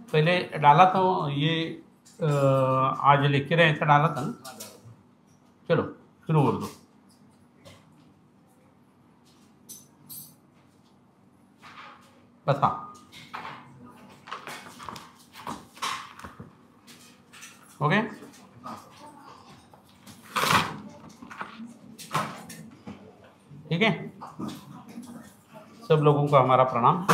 पहले डाला था ये आज लेक्चर ऐसा डाला था ना। चलो शुरू कर दो। बस हाँ, ओके। ठीक है, सब लोगों को हमारा प्रणाम।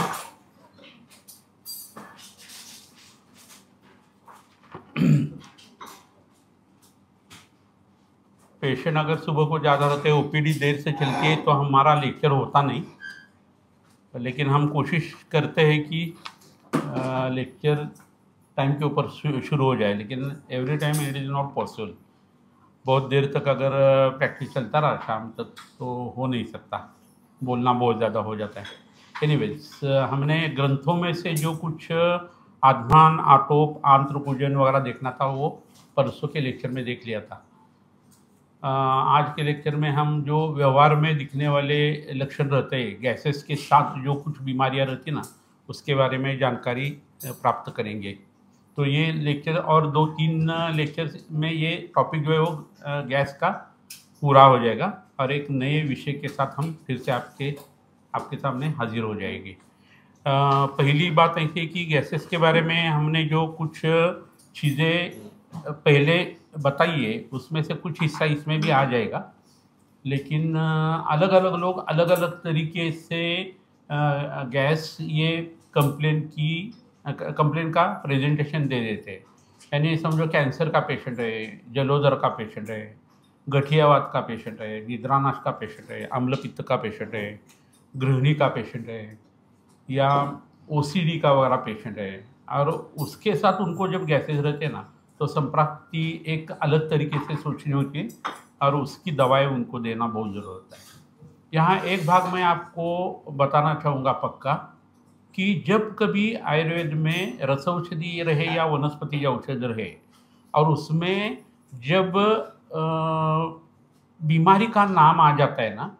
पेशेंट अगर सुबह को ज़्यादा रहते हैं, ओपीडी देर से चलती है, तो हमारा लेक्चर होता नहीं, लेकिन हम कोशिश करते हैं कि लेक्चर टाइम के ऊपर शुरू हो जाए, लेकिन every time it is not possible. बहुत देर तक अगर प्रैक्टिस चलता रहा शाम तक तो हो नहीं सकता, बोलना बहुत ज़्यादा हो जाता है। एनीवेज, हमने ग्रंथों में से जो कुछ आध्यान, आटोप, आंत्रपूजन वगैरह देखना था वो परसों के लेक्चर में देख लिया था। आज के लेक्चर में हम जो व्यवहार में दिखने वाले लक्षण रहते हैं, गैसेस के साथ जो कुछ बीमारियां रहती ना, उसके बारे में जानकारी प्राप्त करेंगे। तो ये लेक्चर और 2-3 लेक्चर में ये टॉपिक जो है वो गैस का पूरा हो जाएगा, और एक नए विषय के साथ हम फिर से आपके सामने हाजिर हो जाएंगे। पहली बात ऐसी है कि गैसेस के बारे में हमने जो कुछ चीज़ें पहले बताई है, उसमें से कुछ हिस्सा इसमें भी आ जाएगा, लेकिन अलग अलग लोग अलग अलग तरीके से गैस ये कंप्लेन का प्रेजेंटेशन दे देते हैं। यानी समझो कैंसर का पेशेंट है, जलोदर का पेशेंट है, गठियावात का पेशेंट है, निद्रानाश का पेशेंट है, अम्लपित्त का पेशेंट है, गृहिणी का पेशेंट है, या ओसीडी का वगैरह पेशेंट है, और उसके साथ उनको जब गैसेज रहते हैं ना, तो संप्राप्ति एक अलग तरीके से सोचनी होती है, और उसकी दवाएं उनको देना बहुत ज़रूरत है। यहाँ एक भाग मैं आपको बताना चाहूँगा पक्का, कि जब कभी आयुर्वेद में रसौषधि रहे या वनस्पति औषध रहे, और उसमें जब बीमारी का नाम आ जाता है ना,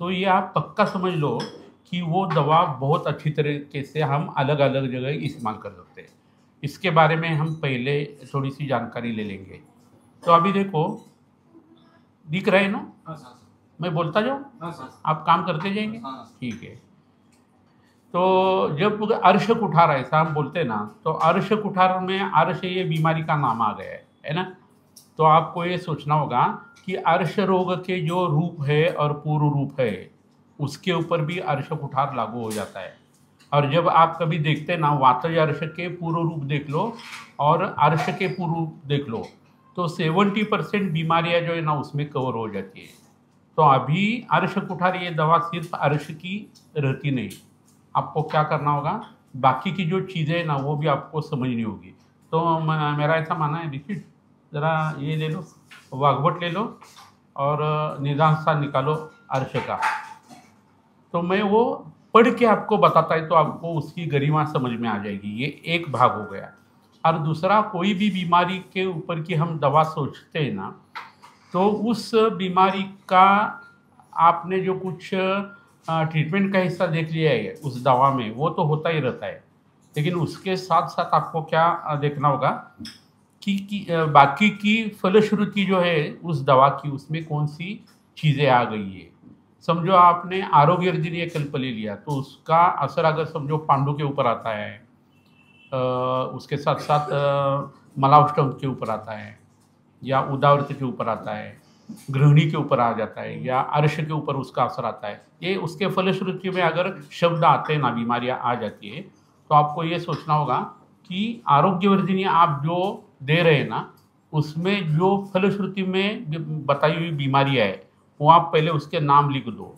तो ये आप पक्का समझ लो कि वो दवा बहुत अच्छी तरीके से हम अलग अलग जगह इस्तेमाल कर सकते हैं। इसके बारे में हम पहले थोड़ी सी जानकारी ले लेंगे। तो अभी देखो, दिख रहा है ना? मैं बोलता जाऊँ, आप काम करते जाएंगे। ठीक है। तो जब अर्श कुठार ऐसा हम बोलते हैं ना, तो अर्श कुठार में अर्श ये बीमारी का नाम आ गया है ना। तो आपको ये सोचना होगा कि अर्श रोग के जो रूप है और पूर्व रूप है, उसके ऊपर भी अर्श कुठार लागू हो जाता है। और जब आप कभी देखते हैं ना, वातज अर्श के पूर्व रूप देख लो और अर्श के पूर्व रूप देख लो, तो 70% बीमारियां जो है ना उसमें कवर हो जाती है। तो अभी अर्श कुठार ये दवा सिर्फ अर्श की रहती नहीं, आपको क्या करना होगा, बाकी की जो चीज़ें हैं ना वो भी आपको समझनी होगी। तो मेरा ऐसा मानना है, दीक्षित ज़रा ये ले लो, वाघवट ले लो, और निदान स्थान निकालो अर्श का। तो मैं वो पढ़ के आपको बताता है, तो आपको उसकी गरिमा समझ में आ जाएगी। ये एक भाग हो गया। और दूसरा, कोई भी बीमारी के ऊपर की हम दवा सोचते हैं ना, तो उस बीमारी का आपने जो कुछ ट्रीटमेंट का हिस्सा देख लिया है उस दवा में, वो तो होता ही रहता है, लेकिन उसके साथ साथ आपको क्या देखना होगा कि बाकी की फलश्रुति जो है उस दवा की, उसमें कौन सी चीज़ें आ गई है। समझो आपने आरोग्य वर्धिनी कल्प ले लिया, तो उसका असर अगर समझो पांडु के ऊपर आता है, उसके साथ साथ मलाष्टम के ऊपर आता है, या उदावृत के ऊपर आता है, गृहिणी के ऊपर आ जाता है, या अर्श के ऊपर उसका असर आता है, ये उसके फलश्रुति में अगर शब्द आते हैं ना, बीमारियां आ जाती है, तो आपको ये सोचना होगा कि आरोग्यवर्धिनी आप जो दे रहे हैं ना, उसमें जो फलश्रुति में बताई हुई बीमारियां है, वो आप पहले उसके नाम लिख दो।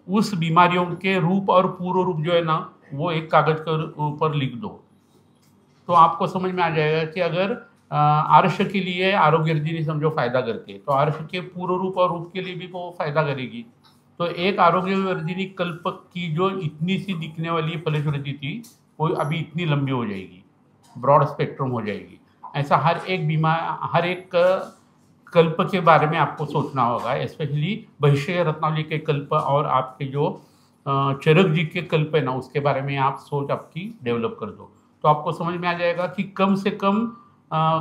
उस बीमारियों के रूप और पूर्व रूप जो है ना, वो एक कागज के ऊपर लिख दो, तो आपको समझ में आ जाएगा कि अगर आर्ष के लिए आरोग्य वर्धिनी समझो फायदा करती है, तो आर्ष के पूर्व रूप और रूप के लिए भी वो फायदा करेगी। तो एक आरोग्य वर्धिनी कल्प की जो इतनी सी दिखने वाली फलश्रुति थी, वो अभी इतनी लंबी हो जाएगी, ब्रॉड स्पेक्ट्रम हो जाएगी। ऐसा हर एक कल्प के बारे में आपको सोचना होगा, स्पेशली भविष्य रत्नावली के कल्प और आपके जो चरक जी के कल्प है ना, उसके बारे में आप सोच आपकी डेवलप कर दो। तो आपको समझ में आ जाएगा कि कम से कम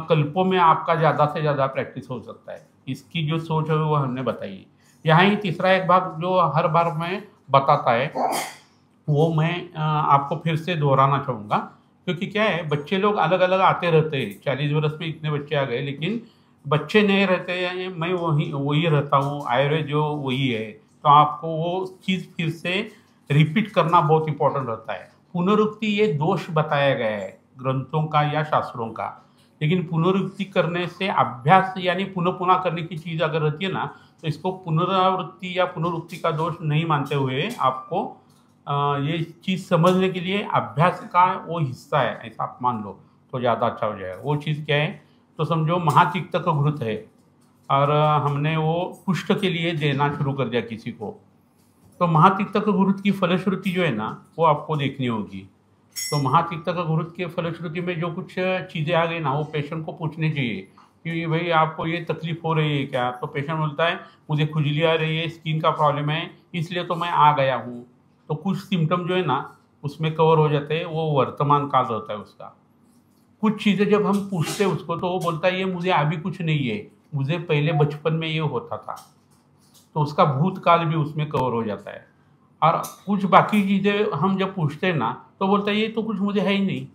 कल्पों में आपका ज़्यादा से ज़्यादा प्रैक्टिस हो सकता है। इसकी जो सोच है वो हमने बताई है। यहाँ ही तीसरा एक भाग जो हर बार मैं बताता है वो मैं आपको फिर से दोहराना चाहूँगा, क्योंकि क्या है बच्चे लोग अलग अलग आते रहते हैं। 40 वर्ष में इतने बच्चे आ गए, लेकिन बच्चे नहीं रहते हैं, मैं वही वही रहता हूँ, आयुर्वेद जो वही है। तो आपको वो चीज़ फिर से रिपीट करना बहुत इंपॉर्टेंट रहता है। पुनरुक्ति ये दोष बताया गया है ग्रंथों का या शास्त्रों का, लेकिन पुनरुक्ति करने से अभ्यास यानी पुनः पुनः करने की चीज़ अगर रहती है ना, तो इसको पुनरावृत्ति या पुनरुक्ति का दोष नहीं मानते हुए आपको ये चीज़ समझने के लिए अभ्यास का वो हिस्सा है, ऐसा आप मान लो तो ज़्यादा अच्छा हो जाएगा। वो चीज़ क्या है, तो समझो महातिक्त का घृत है और हमने वो कुष्ठ के लिए देना शुरू कर दिया किसी को, तो महातिक्त का घृत की फलश्रुति जो है ना वो आपको देखनी होगी। तो महातिक्त का घृत के फलश्रुति में जो कुछ चीज़ें आ गई ना, वो पेशेंट को पूछनी चाहिए कि भाई आपको ये तकलीफ हो रही है क्या। तो पेशेंट बोलता है मुझे खुजली आ रही है, स्किन का प्रॉब्लम है, इसलिए तो मैं आ गया हूँ। तो कुछ सिम्टम जो है ना उसमें कवर हो जाते हैं, वो वर्तमान काल होता है उसका। कुछ चीज़ें जब हम पूछते हैं उसको तो वो बोलता है ये मुझे अभी कुछ नहीं है, मुझे पहले बचपन में ये होता था, तो उसका भूतकाल भी उसमें कवर हो जाता है। और कुछ बाकी चीज़ें हम जब पूछते हैं ना तो बोलता है ये तो कुछ मुझे है ही नहीं।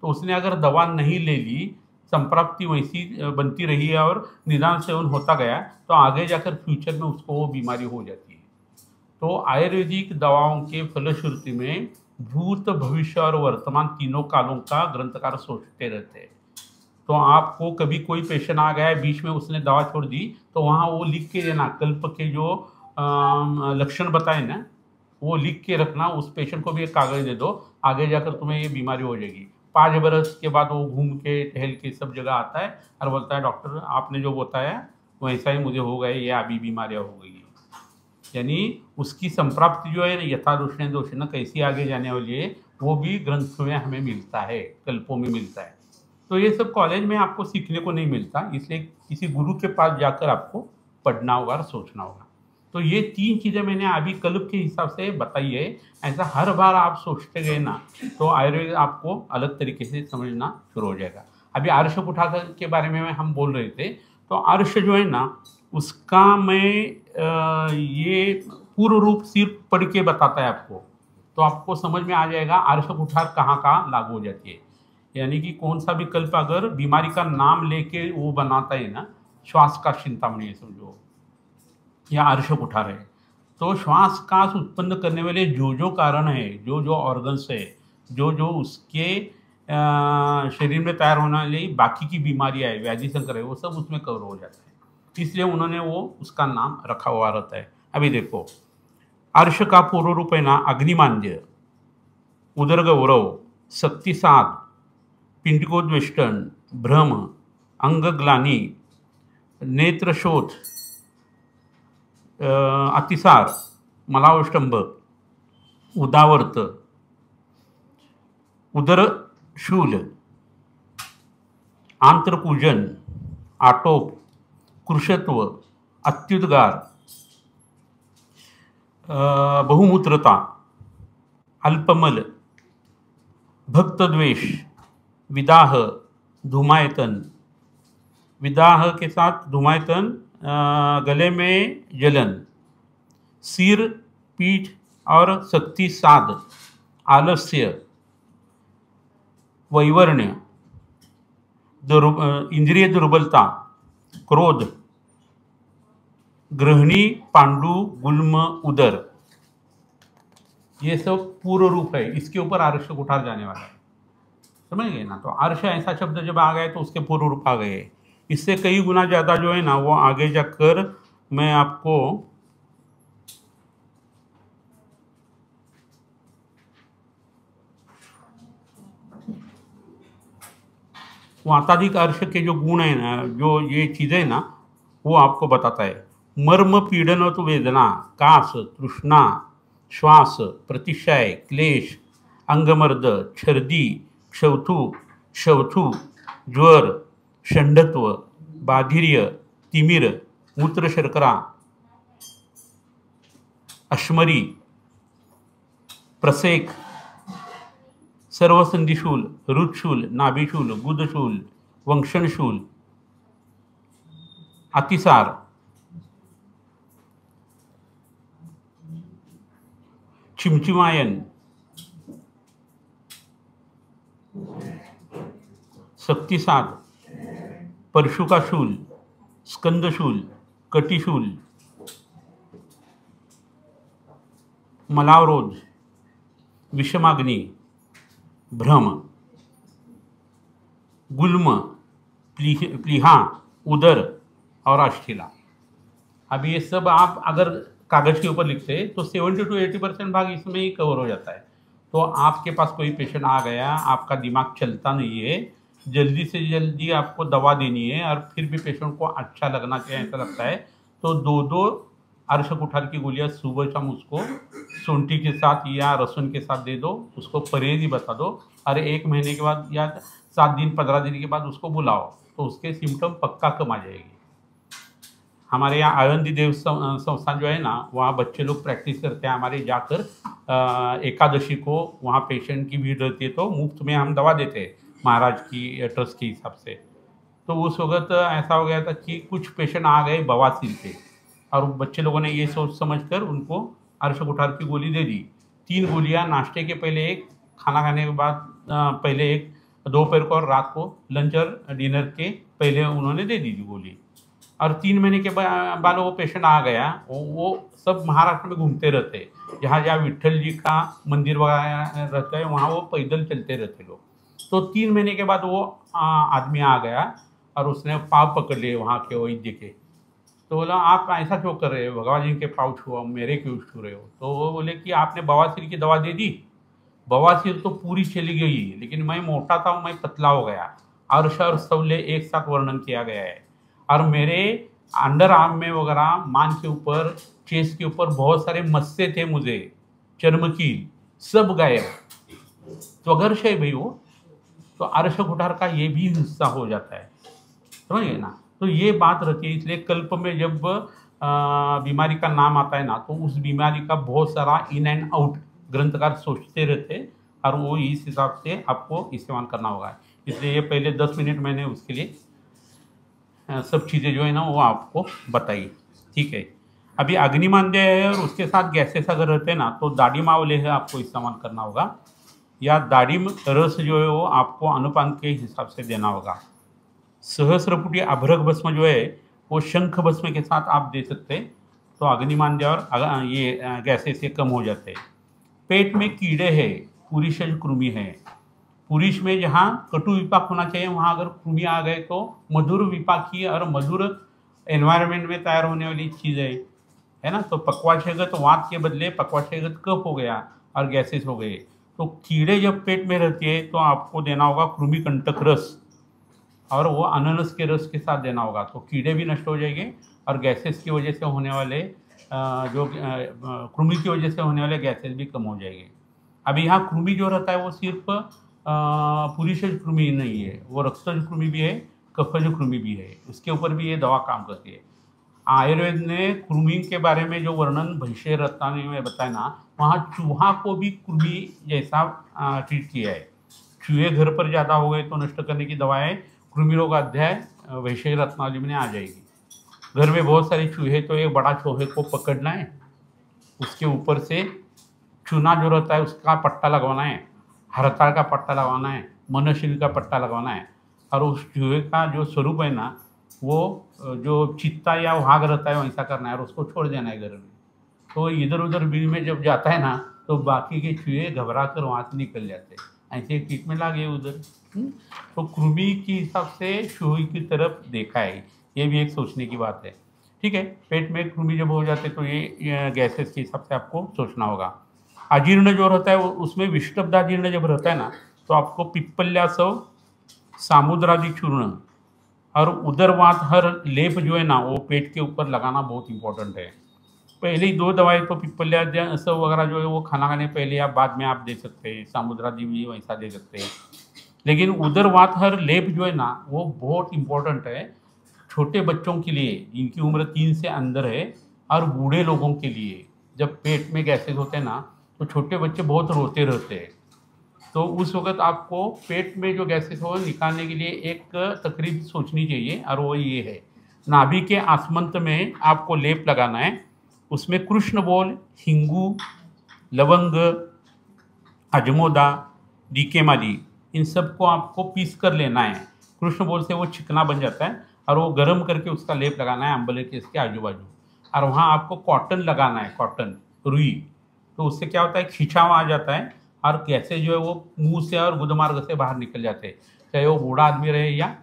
तो उसने अगर दवा नहीं ले ली, संप्राप्ति वैसी बनती रही है और निदान सेवन होता गया, तो आगे जाकर फ्यूचर में उसको वो बीमारी हो जाती है। तो आयुर्वेदिक दवाओं के फलश्रुति में भूत भविष्य और वर्तमान तीनों कालों का ग्रंथकार सोचते रहते हैं। तो आपको कभी कोई पेशेंट आ गया है बीच में उसने दवा छोड़ दी, तो वहाँ वो लिख के देना, कल्प के जो लक्षण बताए ना वो लिख के रखना, उस पेशेंट को भी एक कागज दे दो, आगे जाकर तुम्हें ये बीमारी हो जाएगी। 5 बरस के बाद वो घूम के टहल के सब जगह आता है और बोलता है डॉक्टर आपने जो बताया वैसा ही मुझे हो गया, ये अभी बीमारियाँ हो गई है। यानी उसकी संप्राप्ति जो है यथा दोषण दोषण कैसी आगे जाने वाली है वो भी ग्रंथ में हमें मिलता है, कल्पों में मिलता है। तो ये सब कॉलेज में आपको सीखने को नहीं मिलता, इसलिए किसी गुरु के पास जाकर आपको पढ़ना होगा और सोचना होगा। तो ये 3 चीज़ें मैंने अभी कल्प के हिसाब से बताई है। ऐसा हर बार आप सोचते गए ना तो आयुर्वेद आपको अलग तरीके से समझना शुरू हो जाएगा। अभी आर्ष कुठार के बारे में हम बोल रहे थे, तो आर्ष जो है ना उसका मैं ये पूर्ण रूप सिर्फ पढ़ के बताता है आपको, तो आपको समझ में आ जाएगा आर्ष कुठार कहाँ कहाँ लागू हो जाती है। यानी कि कौन सा भी कल्प अगर बीमारी का नाम लेके वो बनाता है ना, श्वास का चिंतामणि है समझो या आर्ष कुठार है, तो श्वास का उत्पन्न करने वाले जो जो कारण है, जो जो ऑर्गन्स है, जो जो उसके शरीर में तैयार होने वाली बाकी की बीमारियाँ है, व्याधि संकर है, वो सब उसमें कवर हो जाता है। इसलिए उन्होंने वो उसका नाम रखा हुआ रहता है। अभी देखो अर्श का पूर्व रूप है ना अग्निमांद्य, उदरगौरव, शक्तिसाध, पिंडकोद्वेष्टन, भ्रम, अंगग्लानी, नेत्रशोथ, अतिसार, मलावष्टंभ, उदावर्त, उदरशूल, आंत्रपूजन, आटोप, कृशत्व, अत्युद्गार, बहुमूत्रता, अल्पमल, भक्तद्वेष, विदाह, धूमायतन, विदाह के साथ धूमायतन, गले में जलन, सिर, पीठ और शक्ति साध, आलस्य, वैवर्ण्य, इंद्रिय दुर्बलता, क्रोध, गृहिणी, पांडु, गुल्म, उदर, ये सब पूर्व रूप है। इसके ऊपर आर्ष कुठार जाने वाला है, समझ गए ना। तो आर्ष ऐसा शब्द जब आ गए तो उसके पूर्व रूप आ गए। इससे कई गुना ज़्यादा जो है ना वो आगे जाकर मैं आपको वाताधिक अर्श के जो गुण है ना, जो ये चीज़ें ना वो आपको बताता है। मर्म पीड़न तो वेदना, कास, तृष्णा, श्वास, प्रतिशय, क्लेश, अंगमर्द, छर्दी, क्षौथु, शवथु, ज्वर, षंडत्व, बाधिर्य, तिमिर, मूत्र शर्करा, अश्मरी, प्रसेक, सर्वसंधिशूल, रुदशूल, नाभिशूल, गुदशूल, वंशनशूल, अतिसार, चिमचिमायन, शक्तिसात, परशुकाशूल, स्कंदशूल, कटिशूल, मलावरोध, विषमाग्नि, भ्रम, गुल्म, प्लीहा, उदर और अष्ठिला। अब ये सब आप अगर कागज के ऊपर लिखते हैं तो 70 to 80% भाग इसमें ही कवर हो जाता है। तो आपके पास कोई पेशेंट आ गया, आपका दिमाग चलता नहीं है, जल्दी से जल्दी आपको दवा देनी है और फिर भी पेशेंट को अच्छा लगना चाहिए, ऐसा लगता है, तो 2-2 अर्श कुठार की गोलियां सुबह शाम उसको शुंठी के साथ या लहसुन के साथ दे दो, उसको परहेज ही बता दो, और 1 महीने के बाद या 7 दिन 15 दिन के बाद उसको बुलाओ तो उसके सिम्टम पक्का कम आ जाएगी। हमारे यहाँ आयंदी देव संस्थान जो है ना, वहाँ बच्चे लोग प्रैक्टिस करते हैं, हमारे जाकर एकादशी को वहाँ पेशेंट की भीड़ रहती है तो मुफ्त में हम दवा देते हैं महाराज की ट्रस्ट के हिसाब से। तो उस वक्त ऐसा हो गया था कि कुछ पेशेंट आ गए बवासीर पे, और बच्चे लोगों ने ये सोच समझ कर उनको अर्श कुठार की गोली दे दी। 3 गोलियाँ नाश्ते के पहले, 1 खाना खाने के बाद पहले, 1 दोपहर को और रात को लंच और डिनर के पहले उन्होंने दे दी थी गोली। और 3 महीने के बाद वो पेशेंट आ गया, वो सब महाराष्ट्र में घूमते रहते, जहाँ जहाँ विट्ठल जी का मंदिर वगैरह रहता है वहाँ वो पैदल चलते रहते लोग। तो 3 महीने के बाद वो आदमी आ गया और उसने पाँव पकड़ लिए वहाँ के वैद्य के। तो बोला आप ऐसा क्यों कर रहे हो, भगवान जी के पाँव छुआ, मेरे क्यों छू रहे हो? तो वो बोले कि आपने बवासीर की दवा दे दी, बवासीर तो पूरी चली गई, लेकिन मैं मोटा था, मैं पतला हो गया। अर्श और स्तवले एक साथ वर्णन किया गया है, और मेरे अंडर आर्म में वगैरह, मान के ऊपर, चेस्ट के ऊपर बहुत सारे मस्से थे, मुझे चर्मकील सब गायब। तो अगर है भाई वो, तो अर्श कुठार का ये भी हिस्सा हो जाता है, समझिए ना। तो ये बात रहती है, इसलिए कल्प में जब बीमारी का नाम आता है ना, तो उस बीमारी का बहुत सारा इन एंड आउट ग्रंथकार सोचते रहते, और वो इस हिसाब से आपको इस्तेमाल करना होगा। इसलिए ये पहले 10 मिनट मैंने उसके लिए सब चीज़ें जो है ना वो आपको बताई, ठीक है। अभी अग्निमांद्य है और उसके साथ गैसेस अगर रहते हैं ना, तो दाड़िम आवले है आपको इस्तेमाल करना होगा, या दाड़िम रस जो है वो आपको अनुपान के हिसाब से देना होगा। सहस्रपुटी अभ्रक भस्म जो है वो शंख भस्म के साथ आप दे सकते हैं, तो अग्निमांद्य और ये गैसेस से कम हो जाते हैं। पेट में कीड़े हैं, पुरीशज कृमि है, पुरुष में जहाँ कटु विपाक होना चाहिए वहाँ अगर कृमि आ गए तो मधुर विपाकी और मधुर एनवायरनमेंट में तैयार होने वाली चीज़ है ना। तो पक्वाशयगत वात के बदले पक्वाशयगत कफ हो गया और गैसेस हो गए। तो कीड़े जब पेट में रहती है तो आपको देना होगा कृमि कंटक रस, और वो अनानस के रस के साथ देना होगा, तो कीड़े भी नष्ट हो जाएंगे और गैसेस की वजह से होने वाले जो कृमि की वजह से होने वाले गैसेस भी कम हो जाएंगे। अभी यहाँ कृमि जो रहता है वो सिर्फ पुरीशज कृमि नहीं है, वो रक्तज कृमि भी है, कफज कृमि भी है, उसके ऊपर भी ये दवा काम करती है। आयुर्वेद ने कृमि के बारे में जो वर्णन भैष्य रत्नावली में बताया ना, वहाँ चूहा को भी कृमि जैसा ट्रीट किया है। चूहे घर पर ज़्यादा हो गए तो नष्ट करने की दवाएं कृमि रोग अध्याय वैश्य रत्नावली में आ जाएगी। घर में बहुत सारे चूहे, तो एक बड़ा चूहे को पकड़ना है, उसके ऊपर से चूना जो रहता है उसका पट्टा लगवाना है, हरताल का पट्टा लगवाना है, मनुष्य का पट्टा लगवाना है, और उस चूहे का जो स्वरूप है ना वो जो चित्ता या भाग रहता है वैसा करना है और उसको छोड़ देना है घर में। तो इधर उधर बिल में जब जाता है ना तो बाकी के चूहे घबरा कर वहाँ से निकल जाते हैं, ऐसे कीट में लागे उधर। तो कृमि के हिसाब से चूहे की तरफ देखा है, ये भी एक सोचने की बात है, ठीक है। पेट में कृमि जब हो जाते तो ये गैसेस के हिसाब से आपको सोचना होगा। अजीर्ण जो रहता है वो, उसमें विष्टब्दाजीर्ण जब रहता है ना तो आपको पिप्पल्यासव, सामुद्रादि चूर्ण और उदरवात हर लेप जो है ना वो पेट के ऊपर लगाना बहुत इंपॉर्टेंट है। पहले ही 2 दवाई तो पिप्पल्यासव वगैरह जो है वो खाना खाने पहले या बाद में आप दे सकते हैं, सामुद्रादि भी वैसा दे सकते हैं, लेकिन उदरवात हर लेप जो है ना वो बहुत इंपॉर्टेंट है छोटे बच्चों के लिए जिनकी उम्र 3 से अंदर है, और बूढ़े लोगों के लिए। जब पेट में गैसेस होते हैं ना तो छोटे बच्चे बहुत रोते रहते हैं, तो उस वक़्त आपको पेट में जो गैसेस हो निकालने के लिए एक तकरीब सोचनी चाहिए, और वो ये है, नाभि के आसमंत में आपको लेप लगाना है। उसमें कृष्ण बोल, हिंगू, लवंग, अजमोदा, डीकेमाली, इन सबको आपको पीस कर लेना है। कृष्ण बोल से वो चिकना बन जाता है, और वो गर्म करके उसका लेप लगाना है अम्बलिकेस के आजू बाजू। और वहाँ आपको कॉटन लगाना है, कॉटन, रुई। तो उससे क्या होता है, खिंचाव आ जाता है, और कैसे जो है वो मुंह से और गुदमार्ग से बाहर निकल जाते हैं, चाहे वो बूढ़ा आदमी रहे या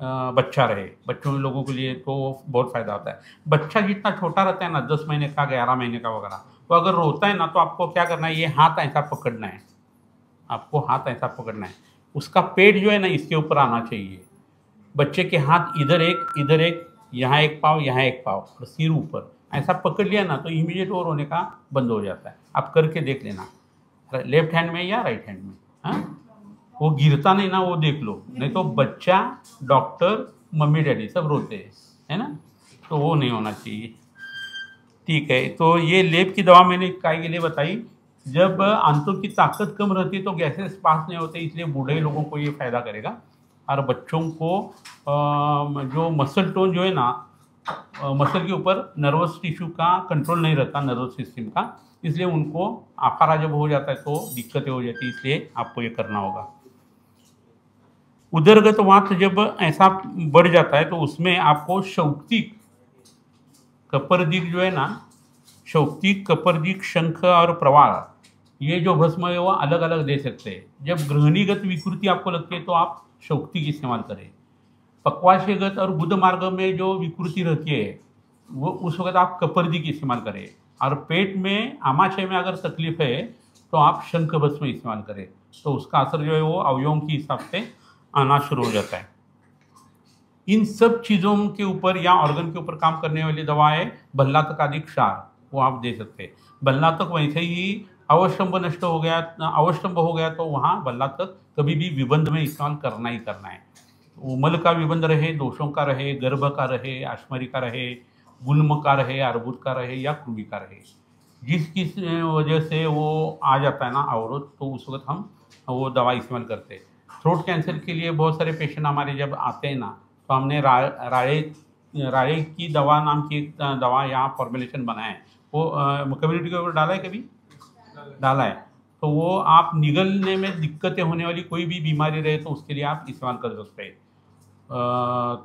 बच्चा रहे। बच्चों लोगों के लिए तो बहुत फ़ायदा होता है। बच्चा जितना छोटा रहता है ना, 10 महीने का, 11 महीने का वगैरह, वो अगर रोता है ना, तो आपको क्या करना है, ये हाथ ऐसा पकड़ना है, आपको हाथ ऐसा पकड़ना है, उसका पेट जो है ना इसके ऊपर आना चाहिए। बच्चे के हाथ इधर एक, यहाँ एक पाँव, यहाँ एक पाँव, और सिर ऊपर, ऐसा पकड़ लिया ना तो इमीडिएट वो रोने का बंद हो जाता है। आप करके देख लेना, लेफ्ट हैंड में या राइट हैंड में। हाँ, वो गिरता नहीं ना, वो देख लो, नहीं तो बच्चा, डॉक्टर, मम्मी डैडी सब रोते हैं, है ना, तो वो नहीं होना चाहिए। ठीक है, तो ये लेप की दवा मैंने काय के लिए बताई, जब आंतों की ताकत कम रहती है तो गैसेस पास नहीं होते, इसलिए बूढ़े लोगों को ये फायदा करेगा। और बच्चों को जो मसल टोन जो है ना, मसल के ऊपर नर्वस टिश्यू का कंट्रोल नहीं रहता, नर्वस सिस्टम का, इसलिए उनको आकारा जब हो जाता है तो दिक्कतें हो जाती है, इसलिए आपको ये करना होगा। उदरगत वात जब ऐसा बढ़ जाता है तो उसमें आपको शौक्तिक, कपर्दिक जो है ना, शौक्तिक, कपर्दिक, शंख और प्रवाल, ये जो भस्म है वो अलग अलग दे सकते हैं। जब गृहणीगत विकृति आपको लगती है तो आप शौक्तिक इस्तेमाल करें। पक्वाशयगत और गुद मार्ग में जो विकृति रहती है वो उस वक्त आप कपर्दिक इस्तेमाल करें। और पेट में, आमाशय में अगर तकलीफ है तो आप शंख भस्म इस्तेमाल करें, तो उसका असर जो है वो अवयवों के हिसाब से आना शुरू हो जाता है। इन सब चीज़ों के ऊपर या ऑर्गन के ऊपर काम करने वाली दवा है भल्लातक आदि क्षार, वो आप दे सकते हैं। भल्लातक वैसे ही अवस्तंभ नष्ट हो गया, अवस्तंभ हो गया तो वहाँ भल्लातक कभी भी विबंध में इस्तेमाल करना ही करना है। उमल का विबंध रहे, दोषों का रहे, गर्भ का रहे, आश्मरी का रहे, गुल्म का रहे, अर्बुद का रहे या कृमि का रहे, जिस किस वजह से वो आ जाता है ना अवरोध, तो उस वक्त हम वो दवा इस्तेमाल करते हैं। थ्रोट कैंसर के लिए बहुत सारे पेशेंट हमारे जब आते हैं ना, तो हमने राड़े की दवा नाम की एक दवा यहाँ फॉर्मुलेशन बनाया है, वो कम्युनिटी के ऊपर डाला है, कभी डाला है, तो वो आप निगलने में दिक्कतें होने वाली कोई भी बीमारी रहे तो उसके लिए आप इस्तेमाल कर सकते हैं।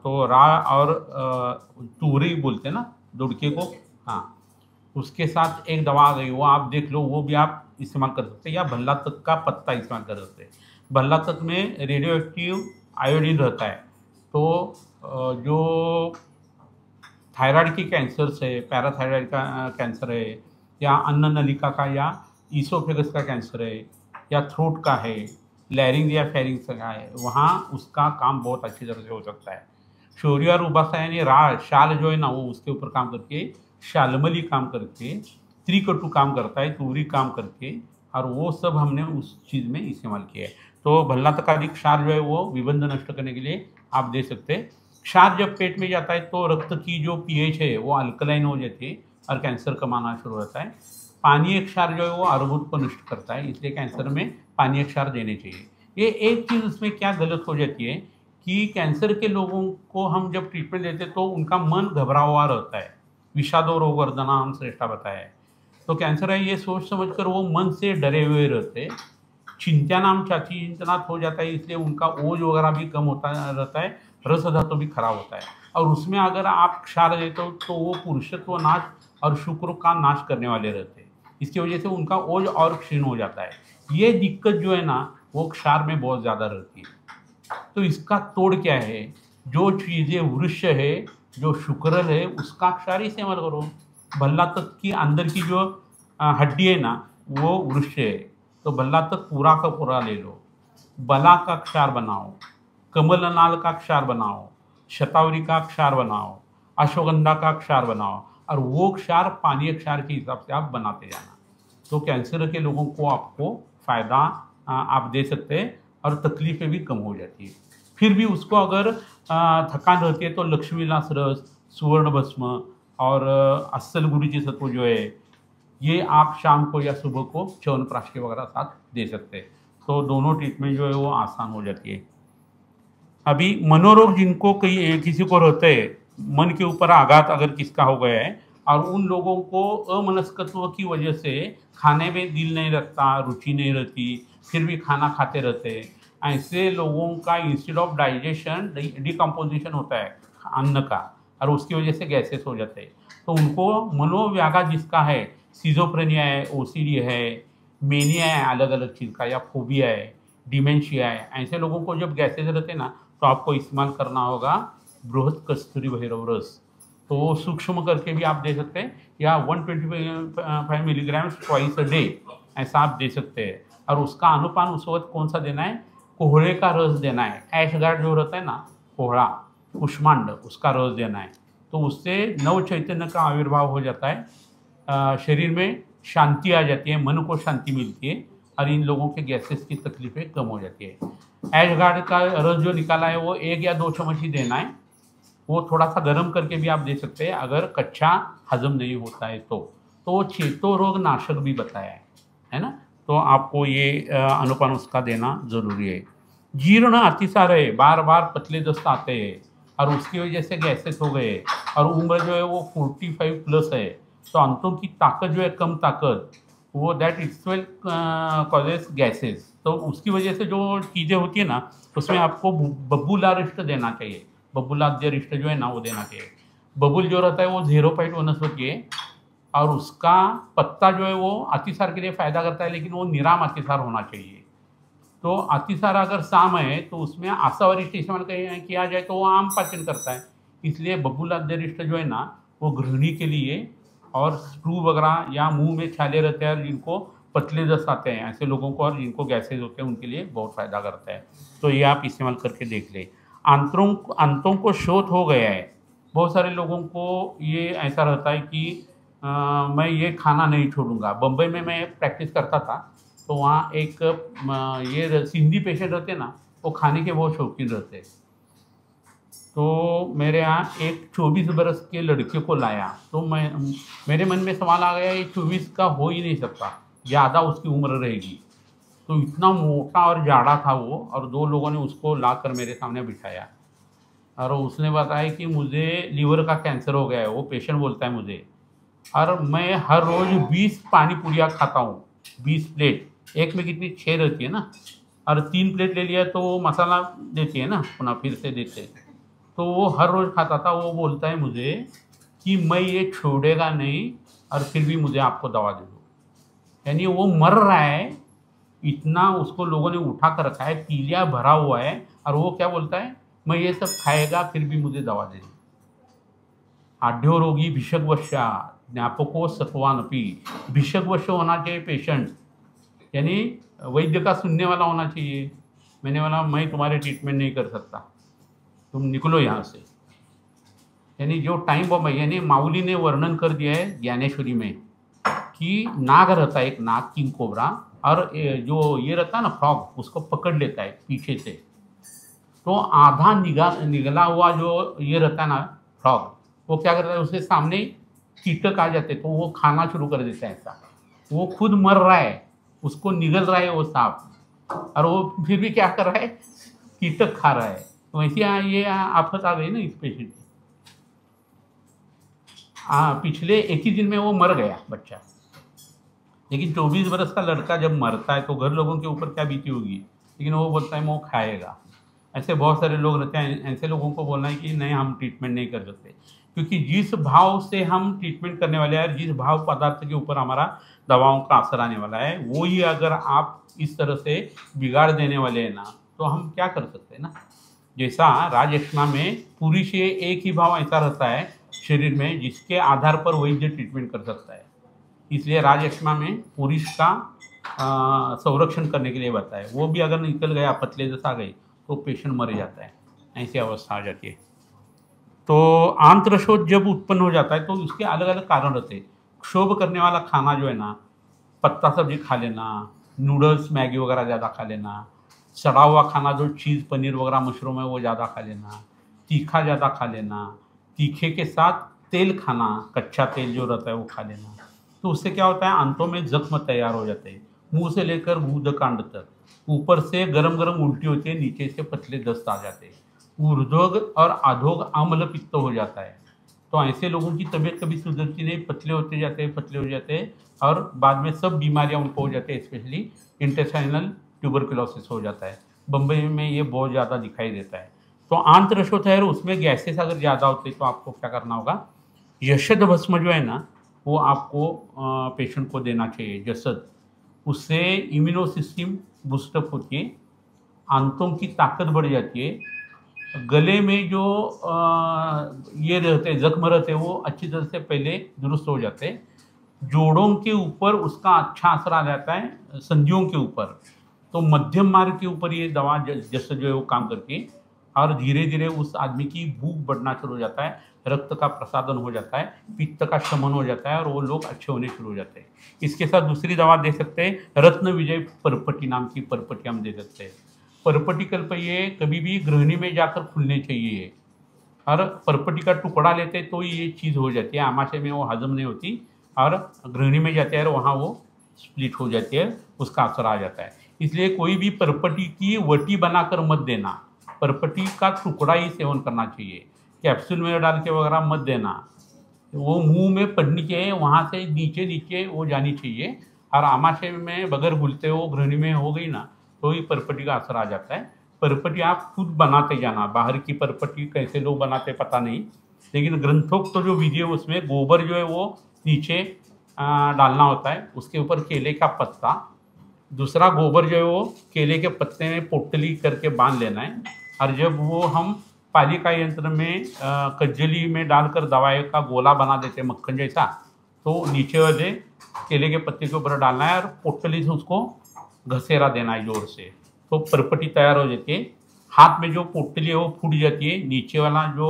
तो रा और तूरी बोलते हैं ना दुड़के को, हाँ, उसके साथ एक दवा आ गई, वो आप देख लो, वो भी आप इस्तेमाल कर सकते हैं। या भल्ला तक का पत्ता इस्तेमाल कर सकते हैं। भल्ला तक में रेडियो एक्टिव आयोडीन रहता है, तो जो थायराइड की कैंसर है, पैराथायराइड का कैंसर है, या अन्न नलिका का या ईसोफेगस का कैंसर है, या थ्रोट का है, लैरिंग या फेरिंग का है, वहाँ उसका काम बहुत अच्छी तरह से हो सकता है। शौर्य और उबासा यानी शाल जो है ना, वो उसके ऊपर काम करके, शालमली काम करके, त्रिकटु काम करता है, तूरी काम करके, और वो सब हमने उस चीज़ में इस्तेमाल किया है। तो भल्ला तक अधिक क्षार जो है वो विबंध नष्ट करने के लिए आप दे सकते हैं। क्षार जब पेट में जाता है तो रक्त की जो पीएच है वो अल्कलाइन हो जाती है और कैंसर कमाना शुरू होता है। पानीय क्षार जो है वो अर्बुद को नष्ट करता है, इसलिए कैंसर में पानीय क्षार देने चाहिए। ये एक चीज़ उसमें क्या गलत हो जाती है कि कैंसर के लोगों को हम जब ट्रीटमेंट देते तो उनका मन घबरा हुआ रहता है, विषादो रोगवर्धना हम श्रेष्ठा बताया है। तो कैंसर है ये सोच समझकर वो मन से डरे हुए रहते, चिंता नाम चाची चिंतनात् हो जाता है, इसलिए उनका ओज वगैरह भी कम होता रहता है, रस धातु भी खराब होता है। और उसमें अगर आप क्षार देते हो तो वो पुरुषत्व नाश और शुक्र का नाश करने वाले रहते हैं, इसकी वजह से उनका ओज और क्षीण हो जाता है। ये दिक्कत जो है ना वो क्षार में बहुत ज़्यादा रहती है। तो इसका तोड़ क्या है, जो चीज़ें वृक्ष है, जो शुक्र है, उसका क्षार इस्तेमाल करो। भल्ला तक की अंदर की जो हड्डी है ना वो वृक्ष है, तो भल्ला तक पूरा का पूरा ले लो, बला का क्षार बनाओ, कमल नाल का क्षार बनाओ, शतावरी का क्षार बनाओ, अश्वगंधा का क्षार बनाओ, और वो क्षार पानीय क्षार के हिसाब से आप बनाते जाना। तो कैंसर के लोगों को आपको फ़ायदा आप दे सकते हैं और तकलीफ़ें भी कम हो जाती है। फिर भी उसको अगर थकान रहती है तो लक्ष्मी विलास रस, सुवर्ण भस्म और अस्सल गुरुजी सत्व जो है, ये आप शाम को या सुबह को च्यवनप्राश के वगैरह साथ दे सकते हैं। तो दोनों ट्रीटमेंट जो है वो आसान हो जाती है। अभी मनोरोग जिनको कई किसी को रहते हैं, मन के ऊपर आघात अगर किसका हो गया है और उन लोगों को अमनस्कत्व की वजह से खाने में दिल नहीं रखता, रुचि नहीं रहती, फिर भी खाना खाते रहते हैं, ऐसे लोगों का इंस्टेड ऑफ डाइजेशन डिकम्पोजिशन होता है अन्न का, और उसकी वजह से गैसेस हो जाते हैं। तो उनको मनोव्याघात जिसका है, सिजोफ्रेनिया है, ओसीडी है, मेनिया है अलग अलग चीज़ का, या फोबिया है, डिमेंशिया है, ऐसे लोगों को जब गैसेज रहते हैं ना, तो आपको इस्तेमाल करना होगा बृहद कस्तूरी भैरव रस। तो वो सूक्ष्म करके भी आप दे सकते हैं, या 125 मिलीग्राम ट्वाइस अ डे ऐसा आप दे सकते हैं। और उसका अनुपान उस वक्त कौन सा देना है, कोहड़े का रस देना है। ऐश गार्ड जो रहता है ना, कोहड़ा कुष्मांड, उसका रस देना है। तो उससे नव चैतन्य का आविर्भाव हो जाता है, शरीर में शांति आ जाती है, मन को शांति मिलती है, और इन लोगों के गैसेस की तकलीफें कम हो जाती है। ऐश गार्ड का रस जो निकाला है वो 1 या 2 चम्मच ही देना है। वो थोड़ा सा गर्म करके भी आप दे सकते हैं अगर कच्चा हजम नहीं होता है तो वो चेतो रोग नाशक भी बताया है ना। तो आपको ये अनुपान उसका देना ज़रूरी है। जीर्ण अतिसार है, बार बार पतले दस्त आते हैं और उसकी वजह से गैसेस हो गए, और उम्र जो है वो 45 प्लस है, तो अंतों की ताकत जो है, कम ताकत, वो दैट इट्सवेल कॉजेस गैसेस। तो उसकी वजह से जो चीज़ें होती है ना, उसमें आपको बबूलारिष्ट देना चाहिए। बबूलाद्यरिष्ट जो है ना वो देना चाहिए। बबूल जो रहता है वो 0 वनस्पति है, और उसका पत्ता जो है वो अतिसार के लिए फ़ायदा करता है, लेकिन वो निराम अतिसार होना चाहिए। तो अतिसार अगर साम है तो उसमें आसावरिष्ट इस्तेमाल किया जाए तो वो आम पाचन करता है। इसलिए बबूलाद्यरिष्ट जो है ना, वो गृहिणी के लिए, और स्क्रू वगैरह या मुंह में छाले रहते हैं, जिनको पतले दस्त आते हैं, ऐसे लोगों को, और जिनको गैसेज होते हैं, उनके लिए बहुत फ़ायदा करता है। तो ये आप इस्तेमाल करके देख लें। अंतों को शोथ हो गया है, बहुत सारे लोगों को ये ऐसा रहता है कि मैं ये खाना नहीं छोड़ूंगा। बम्बई में मैं प्रैक्टिस करता था, तो वहाँ एक ये सिंधी पेशेंट रहते ना, वो खाने के बहुत शौकीन रहते हैं। तो मेरे यहाँ एक 24 बरस के लड़के को लाया, तो मेरे मन में सवाल आ गया, ये 24 का हो ही नहीं सकता, ज़्यादा उसकी उम्र रहेगी। तो इतना मोटा और जाड़ा था वो, और 2 लोगों ने उसको लाकर मेरे सामने बिठाया, और उसने बताया कि मुझे लीवर का कैंसर हो गया है। वो पेशेंट बोलता है मुझे, और मैं हर रोज़ 20 पानी पूरियाँ खाता हूँ, 20 प्लेट। एक में कितनी 6 रहती है ना, और 3 प्लेट ले लिया तो वो मसाला देती है ना, पुनः फिर से देते हैं। तो वो हर रोज़ खाता था। वो बोलता है मुझे कि मैं ये छोड़ेगा नहीं, और फिर भी मुझे आपको दवा दे दो। यानी वो मर रहा है, इतना उसको लोगों ने उठा कर रखा है, पीलिया भरा हुआ है, और वो क्या बोलता है, मैं ये सब खाएगा फिर भी मुझे दवा दे दो। आढ्यो रोगी भिषग्वशा ज्ञापको सत्वानपी। भिषग्वश होना चाहिए पेशेंट, यानी वैद्य का सुनने वाला होना चाहिए। मैंने बोला मैं तुम्हारे ट्रीटमेंट नहीं कर सकता, तुम निकलो यहाँ से। यानी जो टाइम बॉम्ब है, यानी माऊली ने वर्णन कर दिया है ज्ञानेश्वरी में कि नाग रहता है, एक नाग, किंग कोबरा, और जो ये रहता है ना फ्रॉग, उसको पकड़ लेता है पीछे से। तो आधा निगला हुआ जो ये रहता है ना फ्रॉग, वो क्या करता है, उसके सामने कीटक आ जाते, तो वो खाना शुरू कर देता है ऐसा। वो खुद मर रहा है, उसको निगल रहा है वो सांप, और वो फिर भी क्या कर रहा है, कीटक खा रहा है। तो ऐसी ये आफत आ गई ना इस पेशेंट की। पिछले एक ही दिन में वो मर गया बच्चा। लेकिन 24 बरस का लड़का जब मरता है तो घर लोगों के ऊपर क्या बीती होगी, लेकिन वो बोलता है वो खाएगा। ऐसे बहुत सारे लोग रहते हैं, ऐसे लोगों को बोलना है कि नहीं हम ट्रीटमेंट नहीं कर सकते, क्योंकि जिस भाव से हम ट्रीटमेंट करने वाले हैं, जिस भाव पदार्थ के ऊपर हमारा दवाओं का असर आने वाला है, वो ही अगर आप इस तरह से बिगाड़ देने वाले हैं ना, तो हम क्या कर सकते हैं ना। जैसा राजयक्षमा में पूरी से एक ही भाव ऐसा रहता है शरीर में, जिसके आधार पर वैद्य ट्रीटमेंट कर सकता है। इसलिए राजयक्षमा में पुरुष का संरक्षण करने के लिए बताया, वो भी अगर निकल गया, पतले जैसा गई, तो पेशेंट मर जाता है, ऐसी अवस्था आ जाती है। तो आंत्रशोथ जब उत्पन्न हो जाता है तो उसके अलग अलग कारण रहते हैं। क्षोभ करने वाला खाना जो है ना, पत्ता सब्जी खा लेना, नूडल्स मैगी वगैरह ज़्यादा खा लेना, सड़ा हुआ खाना जो चीज़ पनीर वगैरह मशरूम है वो ज़्यादा खा लेना, तीखा ज़्यादा खा लेना, तीखे के साथ तेल खाना, कच्चा तेल जो रहता है वो खा लेना। तो उससे क्या होता है, आंतों में जख्म तैयार हो जाते हैं, मुंह से लेकर गुदकांड तक। ऊपर से गरम गरम उल्टी होती है, नीचे से पतले दस्त आ जाते हैं, ऊर्ध्वग और अधोग अम्ल पित्त हो जाता है। तो ऐसे लोगों की तबीयत कभी सुधरती नहीं, पतले होते जाते हैं, पतले हो जाते हैं, और बाद में सब बीमारियां उनको हो जाती है, स्पेशली इंटेस्टाइनल ट्यूबरकुलोसिस हो जाता है। बम्बई में ये बहुत ज़्यादा दिखाई देता है। तो आंत्र शोथ है, उसमें गैसेस अगर ज़्यादा होते तो आपको क्या करना होगा, यशद भस्म जो है ना, वो आपको पेशेंट को देना चाहिए, जसद। उससे इम्यूनो सिस्टम बूस्टअप होती है, आंतों की ताकत बढ़ जाती है, गले में जो ये रहते हैं जख्म रहते हैं वो अच्छी तरह से पहले दुरुस्त हो जाते हैं, जोड़ों के ऊपर उसका अच्छा असर आ जाता है, संधियों के ऊपर। तो मध्यम मार्ग के ऊपर ये दवा जैसे जो है वो काम करती है, और धीरे धीरे उस आदमी की भूख बढ़ना शुरू हो जाता है, रक्त का प्रसादन हो जाता है, पित्त का शमन हो जाता है, और वो लोग अच्छे होने शुरू हो जाते हैं। इसके साथ दूसरी दवा दे सकते हैं, रत्न विजय परपटी नाम की परपटी हम दे सकते हैं। परपटी कल्प ये कभी भी गृहिणी में जाकर खुलने चाहिए, और परपटी का टुकड़ा लेते तो ये चीज़ हो जाती है, आमाशय में वो हजम नहीं होती, और गृहिणी में जाते हैं और वहाँ वो स्प्लिट हो जाती है, उसका असर आ जाता है। इसलिए कोई भी परपटी की वटी बनाकर मत देना, परपटी का टुकड़ा ही सेवन करना चाहिए, कैप्सूल में डाल के वगैरह मत देना। वो मुंह में पड़नी चाहिए, वहाँ से नीचे नीचे वो जानी चाहिए, और आमाशय में बगैर घुलते हो गृहिणी में हो गई ना, तो ही परपटी का असर आ जाता है। परपटी आप खुद बनाते जाना, बाहर की परपटी कैसे लोग बनाते पता नहीं, लेकिन ग्रंथोक्त तो जो विधि है उसमें गोबर जो है वो नीचे डालना होता है, उसके ऊपर केले का पत्ता, दूसरा गोबर जो है वो केले के पत्ते में पोटली करके बांध लेना है, और जब वो हम पालिका यंत्र में कज्जली में डालकर दवाई का गोला बना देते हैं मक्खन जैसा, तो नीचे वाले केले के पत्ते के ऊपर डालना है और पोटली से उसको घसेरा देना है जोर से, तो परपटी तैयार हो जाती है। हाथ में जो पोटली है वो फूट जाती है, नीचे वाला जो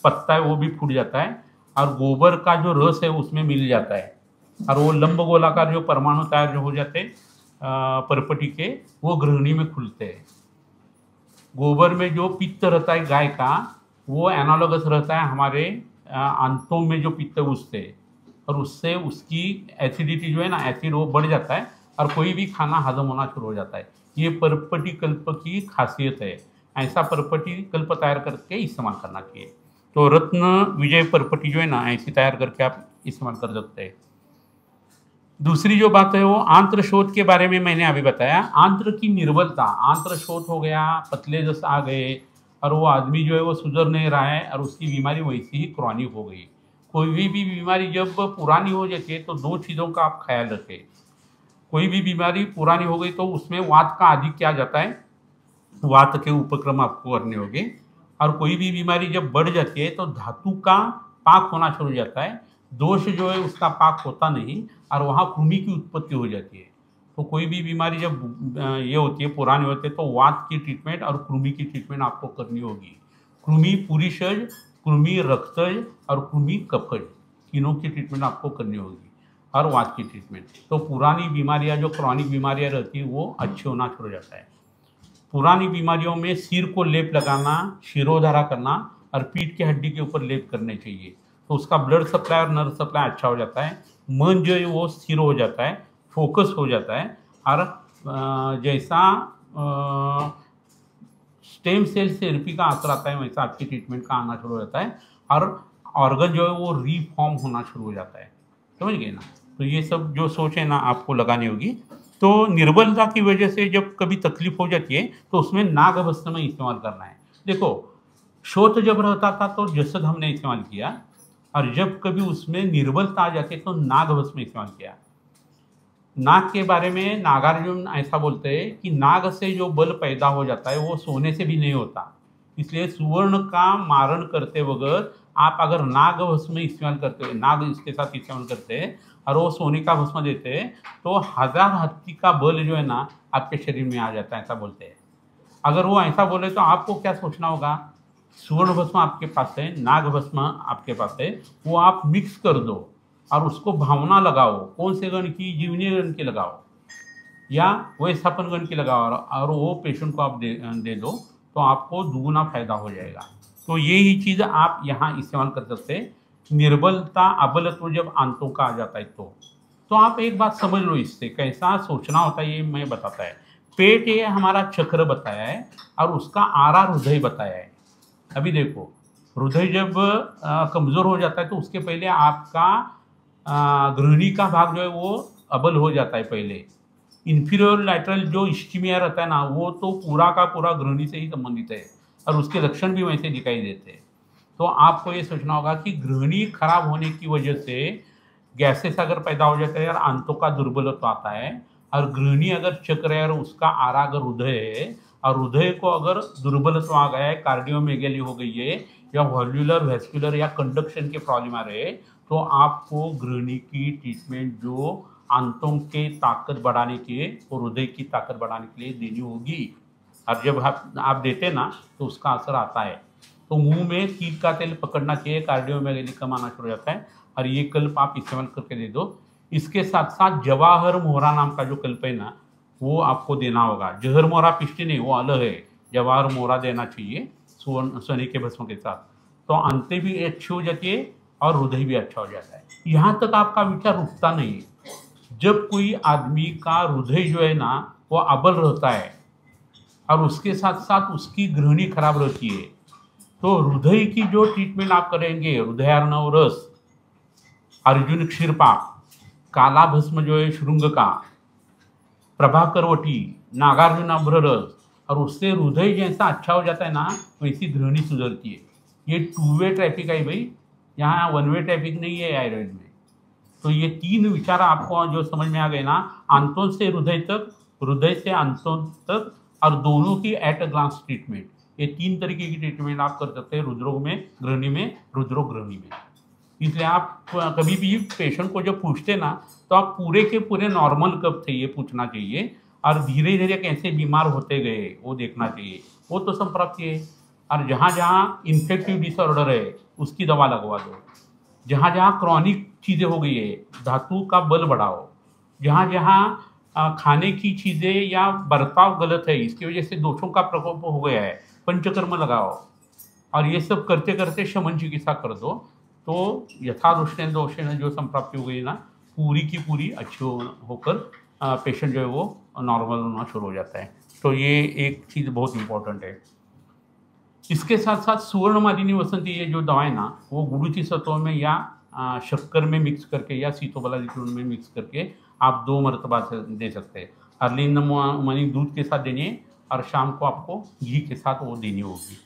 पत्ता है वो भी फूट जाता है, और गोबर का जो रस है उसमें मिल जाता है, और वो लंब गोलाकार जो परमाणु तैयार जो हो जाते हैं परपटी के, वो गृहिणी में खुलते हैं। गोबर में जो पित्त रहता है गाय का, वो एनालॉगस रहता है हमारे आंतों में जो पित्त है उससे, और उससे उसकी एसिडिटी जो है ना, एसिड वो बढ़ जाता है, और कोई भी खाना हजम होना शुरू हो जाता है। ये परपटी कल्प की खासियत है, ऐसा परपटी कल्प तैयार करके इस्तेमाल करना चाहिए। तो रत्न विजय परपटी जो है ना, ऐसी तैयार करके आप इस्तेमाल कर सकते हैं। दूसरी जो बात है वो आंत्र शोथ के बारे में मैंने अभी बताया। आंत्र की निर्बलता, आंत्र शोथ हो गया, पतले जस आ गए, और वो आदमी जो है वो सुधर नहीं रहा है, और उसकी बीमारी वैसी ही क्रॉनिक हो गई। कोई भी बीमारी जब पुरानी हो जाती है तो दो चीज़ों का आप ख्याल रखें। कोई भी बीमारी पुरानी हो गई तो उसमें वात का आधिक्य आ जाता है, वात के उपक्रम आपको करने होंगे, और कोई भी बीमारी जब बढ़ जाती है तो धातु का पाक होना शुरू हो जाता है, दोष जो है उसका पाक होता नहीं, और वहाँ कृमि की उत्पत्ति हो जाती है। तो कोई भी बीमारी जब ये होती है, पुरानी होती है, तो वात की ट्रीटमेंट और कृमि की ट्रीटमेंट आपको करनी होगी। कृमि पुरीशज, कृमि रक्तज और कृमि कफज, तीनों की ट्रीटमेंट आपको करनी होगी, और वात की ट्रीटमेंट। तो पुरानी बीमारियां जो क्रॉनिक बीमारियां रहती है वो अच्छे होना शुरू हो जाता है। पुरानी बीमारियों में सिर को लेप लगाना, शिरोधारा करना, और पीठ की हड्डी के ऊपर लेप करने चाहिए, तो उसका ब्लड सप्लाई और नर्व सप्लाई अच्छा हो जाता है, मन जो है वो स्थिर हो जाता है, फोकस हो जाता है, और जैसा स्टेम सेल थेरेपी का असर आता है वैसा आपकी ट्रीटमेंट का आना शुरू हो जाता है, और ऑर्गन जो है वो रीफॉर्म होना शुरू हो जाता है। समझ गए ना? तो ये सब जो सोच है ना आपको लगानी होगी। तो निर्बलता की वजह से जब कभी तकलीफ हो जाती है तो उसमें नागभस्म इस्तेमाल करना है। देखो, शोथ जब रहता था तो जसद हमने इस्तेमाल किया, और जब कभी उसमें निर्बलता आ जाती है तो नागभस्म इस्तेमाल किया। नाग के बारे में नागार्जुन ऐसा बोलते हैं कि नाग से जो बल पैदा हो जाता है वो सोने से भी नहीं होता, इसलिए सुवर्ण का मारण करते वक्त आप अगर नाग भस्म इस्तेमाल करते हैं, नाग इसके साथ इस्तेमाल करते हैं, और वो सोने का भस्म देते हैं, तो 1000 हाथी का बल जो है ना आपके शरीर में आ जाता है, ऐसा बोलते हैं। अगर वो ऐसा बोले तो आपको क्या सोचना होगा, सुवर्ण भस्म आपके पास है, नाग भस्म आपके पास है, वो आप मिक्स कर दो और उसको भावना लगाओ, कौन से गण की, जीवनी गण की लगाओ या वैस्थापन गण की लगाओ, और वो पेशेंट को आप दे दो, तो आपको दुगुना फायदा हो जाएगा। तो यही चीज़ आप यहाँ इस्तेमाल कर सकते हैं। निर्बलता, अबलत्व जब आंतों का आ जाता है तो आप एक बात समझ लो, इससे कैसा सोचना होता है ये मैं बताता है। पेट ये हमारा चक्र बताया है और उसका आरा हृदय बताया है। अभी देखो, हृदय जब कमज़ोर हो जाता है तो उसके पहले आपका गृहिणी का भाग जो है वो अबल हो जाता है पहले। इंफीरियर लैटरल जो इस्कीमिया रहता है ना, वो तो पूरा का पूरा गृहिणी से ही संबंधित है और उसके लक्षण भी वैसे दिखाई देते हैं। तो आपको ये सोचना होगा कि गृहिणी खराब होने की वजह से गैसेस अगर पैदा हो जाता है और आंतों का दुर्बलत्व आता है, और गृहिणी अगर चक्र है और उसका आरा अगर हृदय है और हृदय को अगर दुर्बलत्व आ गया है, कार्डियोमेगेली हो गई है या वॉल्यूलर वेस्कुलर या कंडक्शन के प्रॉब्लम आ रहे हैं, तो आपको गृहिणी की ट्रीटमेंट जो आंतों के ताकत बढ़ाने के और हृदय की ताकत बढ़ाने के लिए देनी होगी। और जब आप देते ना तो उसका असर आता है। तो मुंह में कीट का तेल पकड़ना चाहिए, कार्डियोमेगेली कम आना शुरू हो जाता है, और ये कल्प आप इस्तेमाल करके दे दो। इसके साथ साथ जवाहर मोहरा नाम का जो कल्प है ना, वो आपको देना होगा। जहर मोहरा पिष्टी नहीं, वो अलग है, जवाहर मोहरा देना चाहिए शनि के भस्म के साथ। तो आंतें भी अच्छी हो जाती है और हृदय भी अच्छा हो जाता है। यहाँ तक आपका विचार रुकता नहीं है। जब कोई आदमी का हृदय जो है ना वो अबल रहता है और उसके साथ साथ उसकी गृहिणी खराब रहती है, तो हृदय की जो ट्रीटमेंट आप करेंगे, हृदयार्णव रस, अर्जुन क्षीरपाक, काला भस्म जो है श्रृंग का, प्रभाकरवटी, नागार्जुनाभ्र रस, और उससे हृदय जैसा अच्छा हो जाता है ना, वैसी गृहिणी सुधरती है। ये 2 वे ट्रैफिक है भाई, यहाँ 1 वे ट्रैफिक नहीं है आयुर्वेद में। तो ये 3 विचार आपको जो समझ में आ गए ना, आंतों से हृदय तक, हृदय से आंतों तक, और दोनों की एट अ ग्लांस ट्रीटमेंट, ये 3 तरीके की ट्रीटमेंट आप कर सकते हैं हृदरोग में, गृहिणी में, हृदरोग गृहिणी में। इसलिए आप कभी भी पेशेंट को जब पूछते ना, तो आप पूरे के पूरे नॉर्मल कब थे ये पूछना चाहिए, और धीरे धीरे कैसे बीमार होते गए वो देखना चाहिए। वो तो संप्राप्ति है। और जहाँ जहाँ इन्फेक्टिव डिसऑर्डर है उसकी दवा लगवा दो, जहाँ जहाँ क्रॉनिक चीज़ें हो गई है धातु का बल बढ़ाओ, जहाँ जहाँ खाने की चीज़ें या बर्ताव गलत है इसकी वजह से दोषों का प्रकोप हो गया है, पंचकर्म लगाओ। और ये सब करते करते शमन चिकित्सा कर दो, तो यथादृष्टेन दोषेण जो संप्राप्ति हो गई ना, पूरी की पूरी अच्छी होकर पेशेंट जो है वो नॉर्मल होना शुरू हो जाता है। तो ये एक चीज़ बहुत इंपॉर्टेंट है। इसके साथ साथ सुवर्ण मालिनी वसंती ये जो दवाएं ना, वो गुड़ुची सत्व में या शक्कर में मिक्स करके या सीतोबलादी चूर्ण में मिक्स करके आप 2 मरतबा दे सकते हैं। अर्ली इन द मॉर्निंग दूध के साथ देनी है और शाम को आपको घी के साथ वो देनी होगी।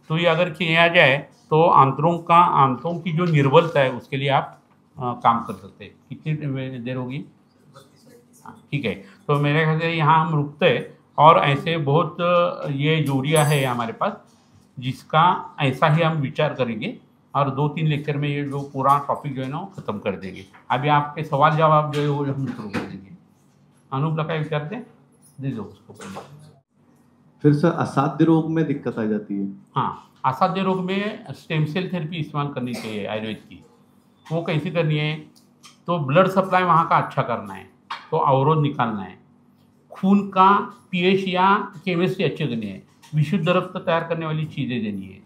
तो ये अगर किया जाए तो आंतों की जो निर्बलता है उसके लिए आप काम कर सकते हैं। कितनी देर होगी? ठीक है। तो मेरे ख्याल से यहाँ हम रुकते हैं, और ऐसे बहुत ये जोड़ियाँ है हमारे पास जिसका ऐसा ही हम विचार करेंगे, और 2-3 लेक्चर में ये जो पूरा टॉपिक जो है ना वो ख़त्म कर देंगे। अभी आपके सवाल जवाब जो है वो हम शुरू कर देंगे। अनूप का विचार दे दो उसको पहले। फिर सर असाध्य रोग में दिक्कत आ जाती है। हाँ, असाध्य रोग में स्टेम सेल थेरेपी इस्तेमाल करनी चाहिए आयुर्वेद की। वो कैसी करनी है? तो ब्लड सप्लाई वहाँ का अच्छा करना है, तो अवरोध निकालना है, खून का पीएच या केमिस्ट्री अच्छी करनी है, विशुद्ध रक्त तैयार करने वाली चीज़ें देनी है,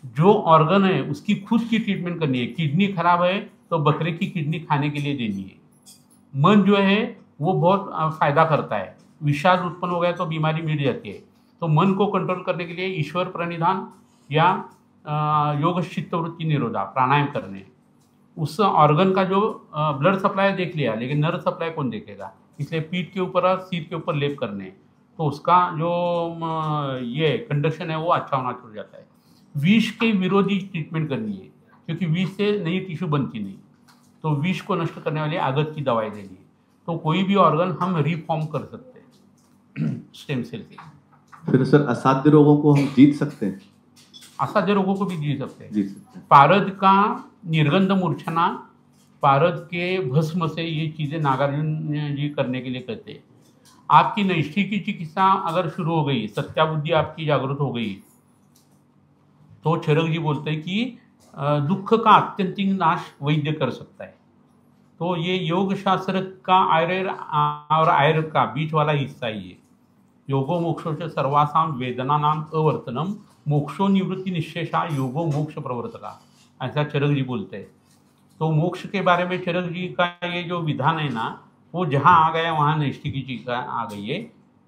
जो ऑर्गन है उसकी खुद की ट्रीटमेंट करनी है। किडनी खराब है तो बकरे की किडनी खाने के लिए देनी है। मन जो है वो बहुत फायदा करता है, विषाद उत्पन्न हो गया तो बीमारी मिट जाती है। तो मन को कंट्रोल करने के लिए ईश्वर प्रणिधान या योग चित्तवृत्ति निरोधा प्राणायाम करने। उस ऑर्गन का जो ब्लड सप्लाई देख लिया, लेकिन नर्व सप्लाई कौन देखेगा, इसलिए पीठ के ऊपर और सिर के ऊपर लेप करने, तो उसका जो ये कंडक्शन है वो अच्छा होना शुरू हो जाता है। विष के विरोधी ट्रीटमेंट करनी है, क्योंकि विष से नई टिश्यू बनती नहीं, तो विष को नष्ट करने वाली आगत की दवाई देनी है। तो कोई भी ऑर्गन हम रिफॉर्म कर सकते हैं स्टेम सेल के। फिर सर असाध्य रोगों को हम जीत सकते हैं? असाध्य रोगों को भी जीत सकते हैं। जीत सकते हैं। पारद का निर्गंध मूर्छना, पारद के भस्म से ये चीज़ें नागार्जुन जी करने के लिए कहते हैं। आपकी नैष्ठिक की चिकित्सा अगर शुरू हो गई, सत्याबुद्धि आपकी जागृत हो गई, तो चरक जी बोलते हैं कि दुख का अत्यंतिक नाश वैद्य कर सकता है। तो ये योग शास्त्र का आयुर्वेद और आयुर्वेद का बीच वाला हिस्सा ही है। योगो मोक्षो च सर्वासाम वेदना नाम अवर्तनम मोक्षो निवृत्ति निश्चेषा योगो मोक्ष प्रवर्तका, ऐसा चरक जी बोलते हैं। तो मोक्ष के बारे में चरक जी का ये जो विधान है ना, वो जहाँ आ गया वहाँ नैष्ठिकी चिकित्सा आ गई है।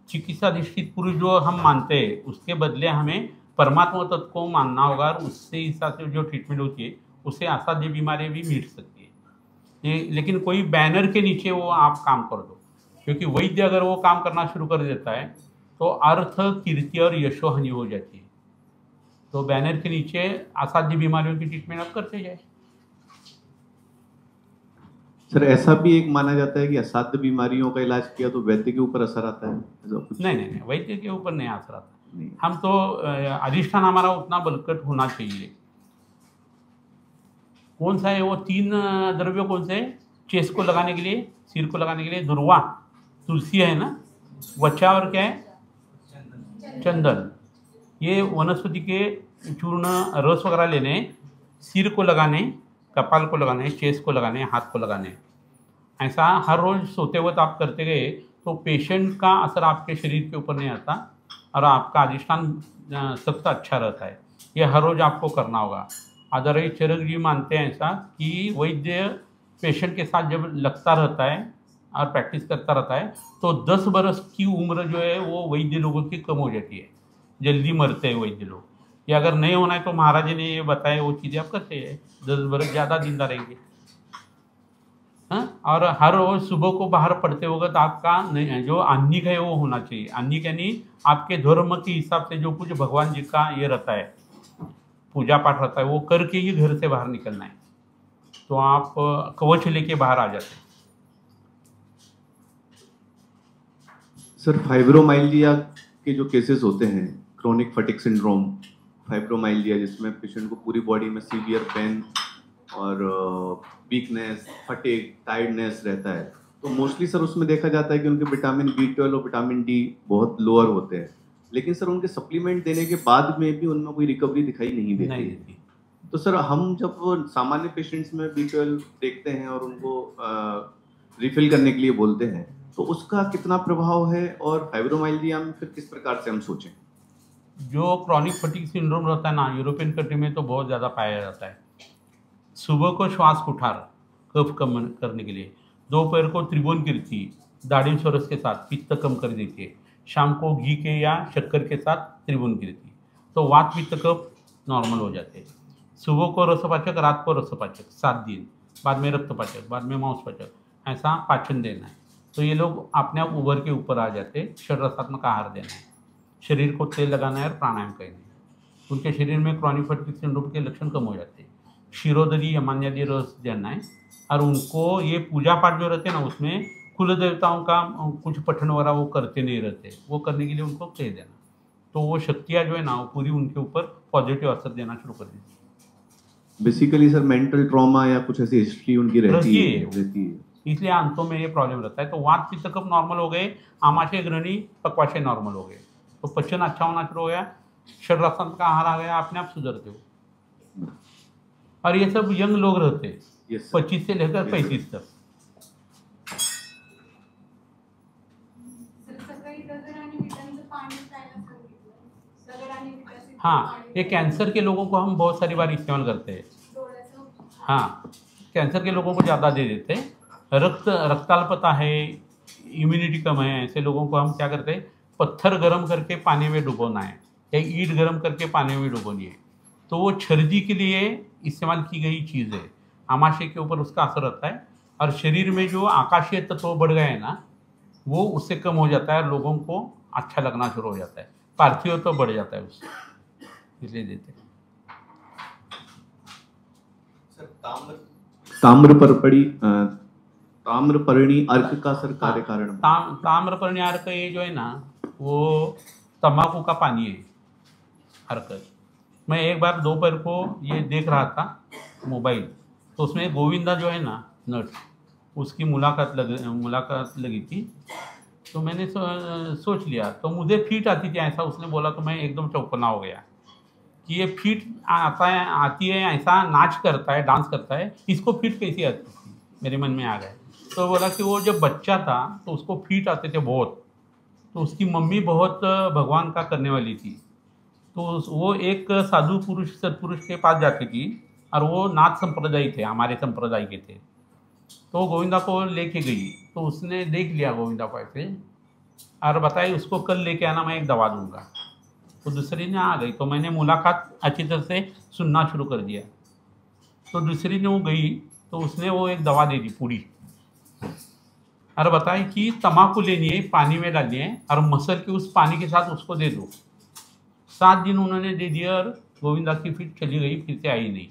चिकित्साधिष्ठित पुरुष जो हम मानते हैं उसके बदले हमें परमात्मा तत्व को मानना होगा, और उससे हिसाब से जो ट्रीटमेंट होती है उससे असाध्य बीमारियाँ भी मिट सकती है। ये लेकिन कोई बैनर के नीचे वो आप काम कर दो, क्योंकि वैद्य अगर वो काम करना शुरू कर देता है तो अर्थ, कीर्ति और यशोहानि हो जाती है। तो बैनर के नीचे असाध्य बीमारियों की ट्रीटमेंट आप करते जाए। सर ऐसा भी एक माना जाता है कि असाध्य बीमारियों का इलाज किया तो वैद्य के ऊपर असर आता है, ऐसा कुछ? नहीं, वैद्य के ऊपर नहीं असर आता। नहीं। हम तो अधिष्ठान हमारा उतना बलकट होना चाहिए। कौन सा है वो 3 द्रव्य कौन से है चेस को लगाने के लिए, सिर को लगाने के लिए? दुर्वा, तुलसी है ना, वचा और क्या है? चंदन। ये वनस्पति के चूर्ण रस वगैरह लेने, सिर को लगाने, कपाल को लगाने, चेस्ट को लगाने, हाथ को लगाने। ऐसा हर रोज सोते वक्त आप करते गए तो पेशेंट का असर आपके शरीर के ऊपर नहीं आता और आपका अधिष्ठान सख्त अच्छा रहता है। ये हर रोज आपको करना होगा। अदरवाइज चरक जी मानते हैं ऐसा कि वैद्य पेशेंट के साथ जब लगता रहता है और प्रैक्टिस करता रहता है तो 10 बरस की उम्र जो है वो वैद्य लोगों की कम हो जाती है, जल्दी मरते हैं वैद्य लोग। ये अगर नहीं होना है तो महाराज जी ने ये बताया वो चीज़ें आप करते हैं, 10 बरस ज़्यादा जिंदा रहेंगे। हाँ, और हर रोज सुबह को बाहर पढ़ते वक्त आपका जो आह्निक है वो होना चाहिए। आह्निक यानी आपके धर्म के हिसाब से जो कुछ भगवान जी का ये रहता है, पूजा पाठ रहता है, वो करके ही घर से बाहर निकलना है। तो आप कवच लेके बाहर आ जाते हैं। सर फाइब्रोमाइल्जिया के जो केसेस होते हैं, क्रोनिक फटिग सिंड्रोम, फाइब्रोमाइल्जिया, जिसमें पेशेंट को पूरी बॉडी में सीवियर पेन और वीकनेस, फटिग, टायर्डनेस रहता है, तो मोस्टली सर उसमें देखा जाता है कि उनके विटामिन B12 और विटामिन D बहुत लोअर होते हैं, लेकिन सर उनके सप्लीमेंट देने के बाद में भी उनमें कोई रिकवरी दिखाई नहीं देती है। तो सर हम जब सामान्य पेशेंट्स में B12 देखते हैं और उनको रिफिल करने के लिए बोलते हैं तो उसका कितना प्रभाव है, और फाइब्रोमाइल्जिया में फिर किस प्रकार से हम सोचें? जो क्रॉनिक फटीग सिंड्रोम रहता है ना, यूरोपियन कंट्री में तो बहुत ज़्यादा पाया जाता है। सुबह को श्वास कुठार, कफ कम करने के लिए, दोपहर को त्रिभुवन कीर्ति दाढ़ी सोरस के साथ पित्त कम कर देती है, शाम को घी के या शक्कर के साथ त्रिभुवन कीर्ति, तो वात पित्त कफ नॉर्मल हो जाते हैं। सुबह को रसपाचक, रात को रसपाचक 7 दिन, बाद में रक्तपाचक, बाद में मांसपाचक, ऐसा पाचन देना है। तो ये लोग अपने आप उभर के ऊपर आ जाते। षड्रसात्मक आहार देना है, शरीर को तेल लगाना है और प्राणायाम करना है। उनके शरीर में क्रॉनिक फटीग सिंड्रोम के लक्षण कम हो जाते हैं। क्षीरोदरी यमान्यादि रस देना है, और उनको ये पूजा पाठ जो रहते हैं ना उसमें कुल देवताओं का कुछ पठन वगैरह वो करते नहीं रहते, वो करने के लिए उनको कह देना, तो वो शक्तियाँ जो है ना वो पूरी उनके ऊपर पॉजिटिव असर देना शुरू कर देती। बेसिकली सर मेंटल ट्रॉमा या कुछ ऐसी हिस्ट्री उनकी रहती है, इसलिए आंतों में ये प्रॉब्लम रहता है। तो वात पित्त कफ नॉर्मल हो गए, आमाशय ग्रहणी पक्वाशय नॉर्मल हो गए, तो पचन अच्छा होना शुरू हो गया, षड्रसात्मक आहार आ गया, अपने आप सुधरते हो। और ये सब यंग लोग रहते हैं, 25 से लेकर 35 तक। हाँ, ये कैंसर के लोगों को हम बहुत सारी बार इस्तेमाल करते हैं। हाँ, कैंसर के लोगों को ज़्यादा दे देते हैं। रक्ताल्पता है, इम्यूनिटी कम है, ऐसे लोगों को हम क्या करते हैं, पत्थर गर्म करके पानी में डुबोना है या ईंट गर्म करके पानी में डुबोनी है। तो वो छर्दी के लिए इस्तेमाल की गई चीज़ है, आमाशय के ऊपर उसका असर रहता है, और शरीर में जो आकाशीय तत्व बढ़ गए हैं ना वो उससे कम हो जाता है और लोगों को अच्छा लगना शुरू हो जाता है। पार्थिव तो बढ़ जाता है उससे, इसलिए देते हैं। ताम्रपर्णी अर्क का सर कार्य कारण? ताम्रपर्णी अर्क ये जो है ना वो तंबाकू का पानी है अर्क। मैं एक बार दोपहर को ये देख रहा था मोबाइल, तो उसमें गोविंदा जो है ना नट, उसकी मुलाकात लगी थी। तो मैंने सोच लिया, तो मुझे फीट आती थी ऐसा उसने बोला, तो मैं एकदम चौंकना हो गया कि ये फीट आती है, ऐसा नाच करता है, डांस करता है, इसको फीट कैसी आती थी, मेरे मन में आ गया। तो बोला कि वो जब बच्चा था तो उसको फीट आते थे बहुत, तो उसकी मम्मी बहुत भगवान का करने वाली थी, तो वो एक साधु पुरुष सत्पुरुष के पास जाती थी, और वो नाथ संप्रदाय थे, हमारे संप्रदाय के थे। तो गोविंदा को लेके गई, तो उसने देख लिया गोविंदा को ऐसे, और बताई उसको कल लेके आना, मैं एक दवा दूंगा। तो दूसरी ने आ गई, तो मैंने मुलाकात अच्छी तरह से सुनना शुरू कर दिया। तो दूसरी ने वो गई, तो उसने वो एक दवा दे दी पूरी, और बताई कि तम्बाकू लेनी है, पानी में डालनी है और मसल के उस पानी के साथ उसको दे दो। 7 दिन उन्होंने दे दिया और गोविंदा की फिट चली गई, फिर से आई नहीं।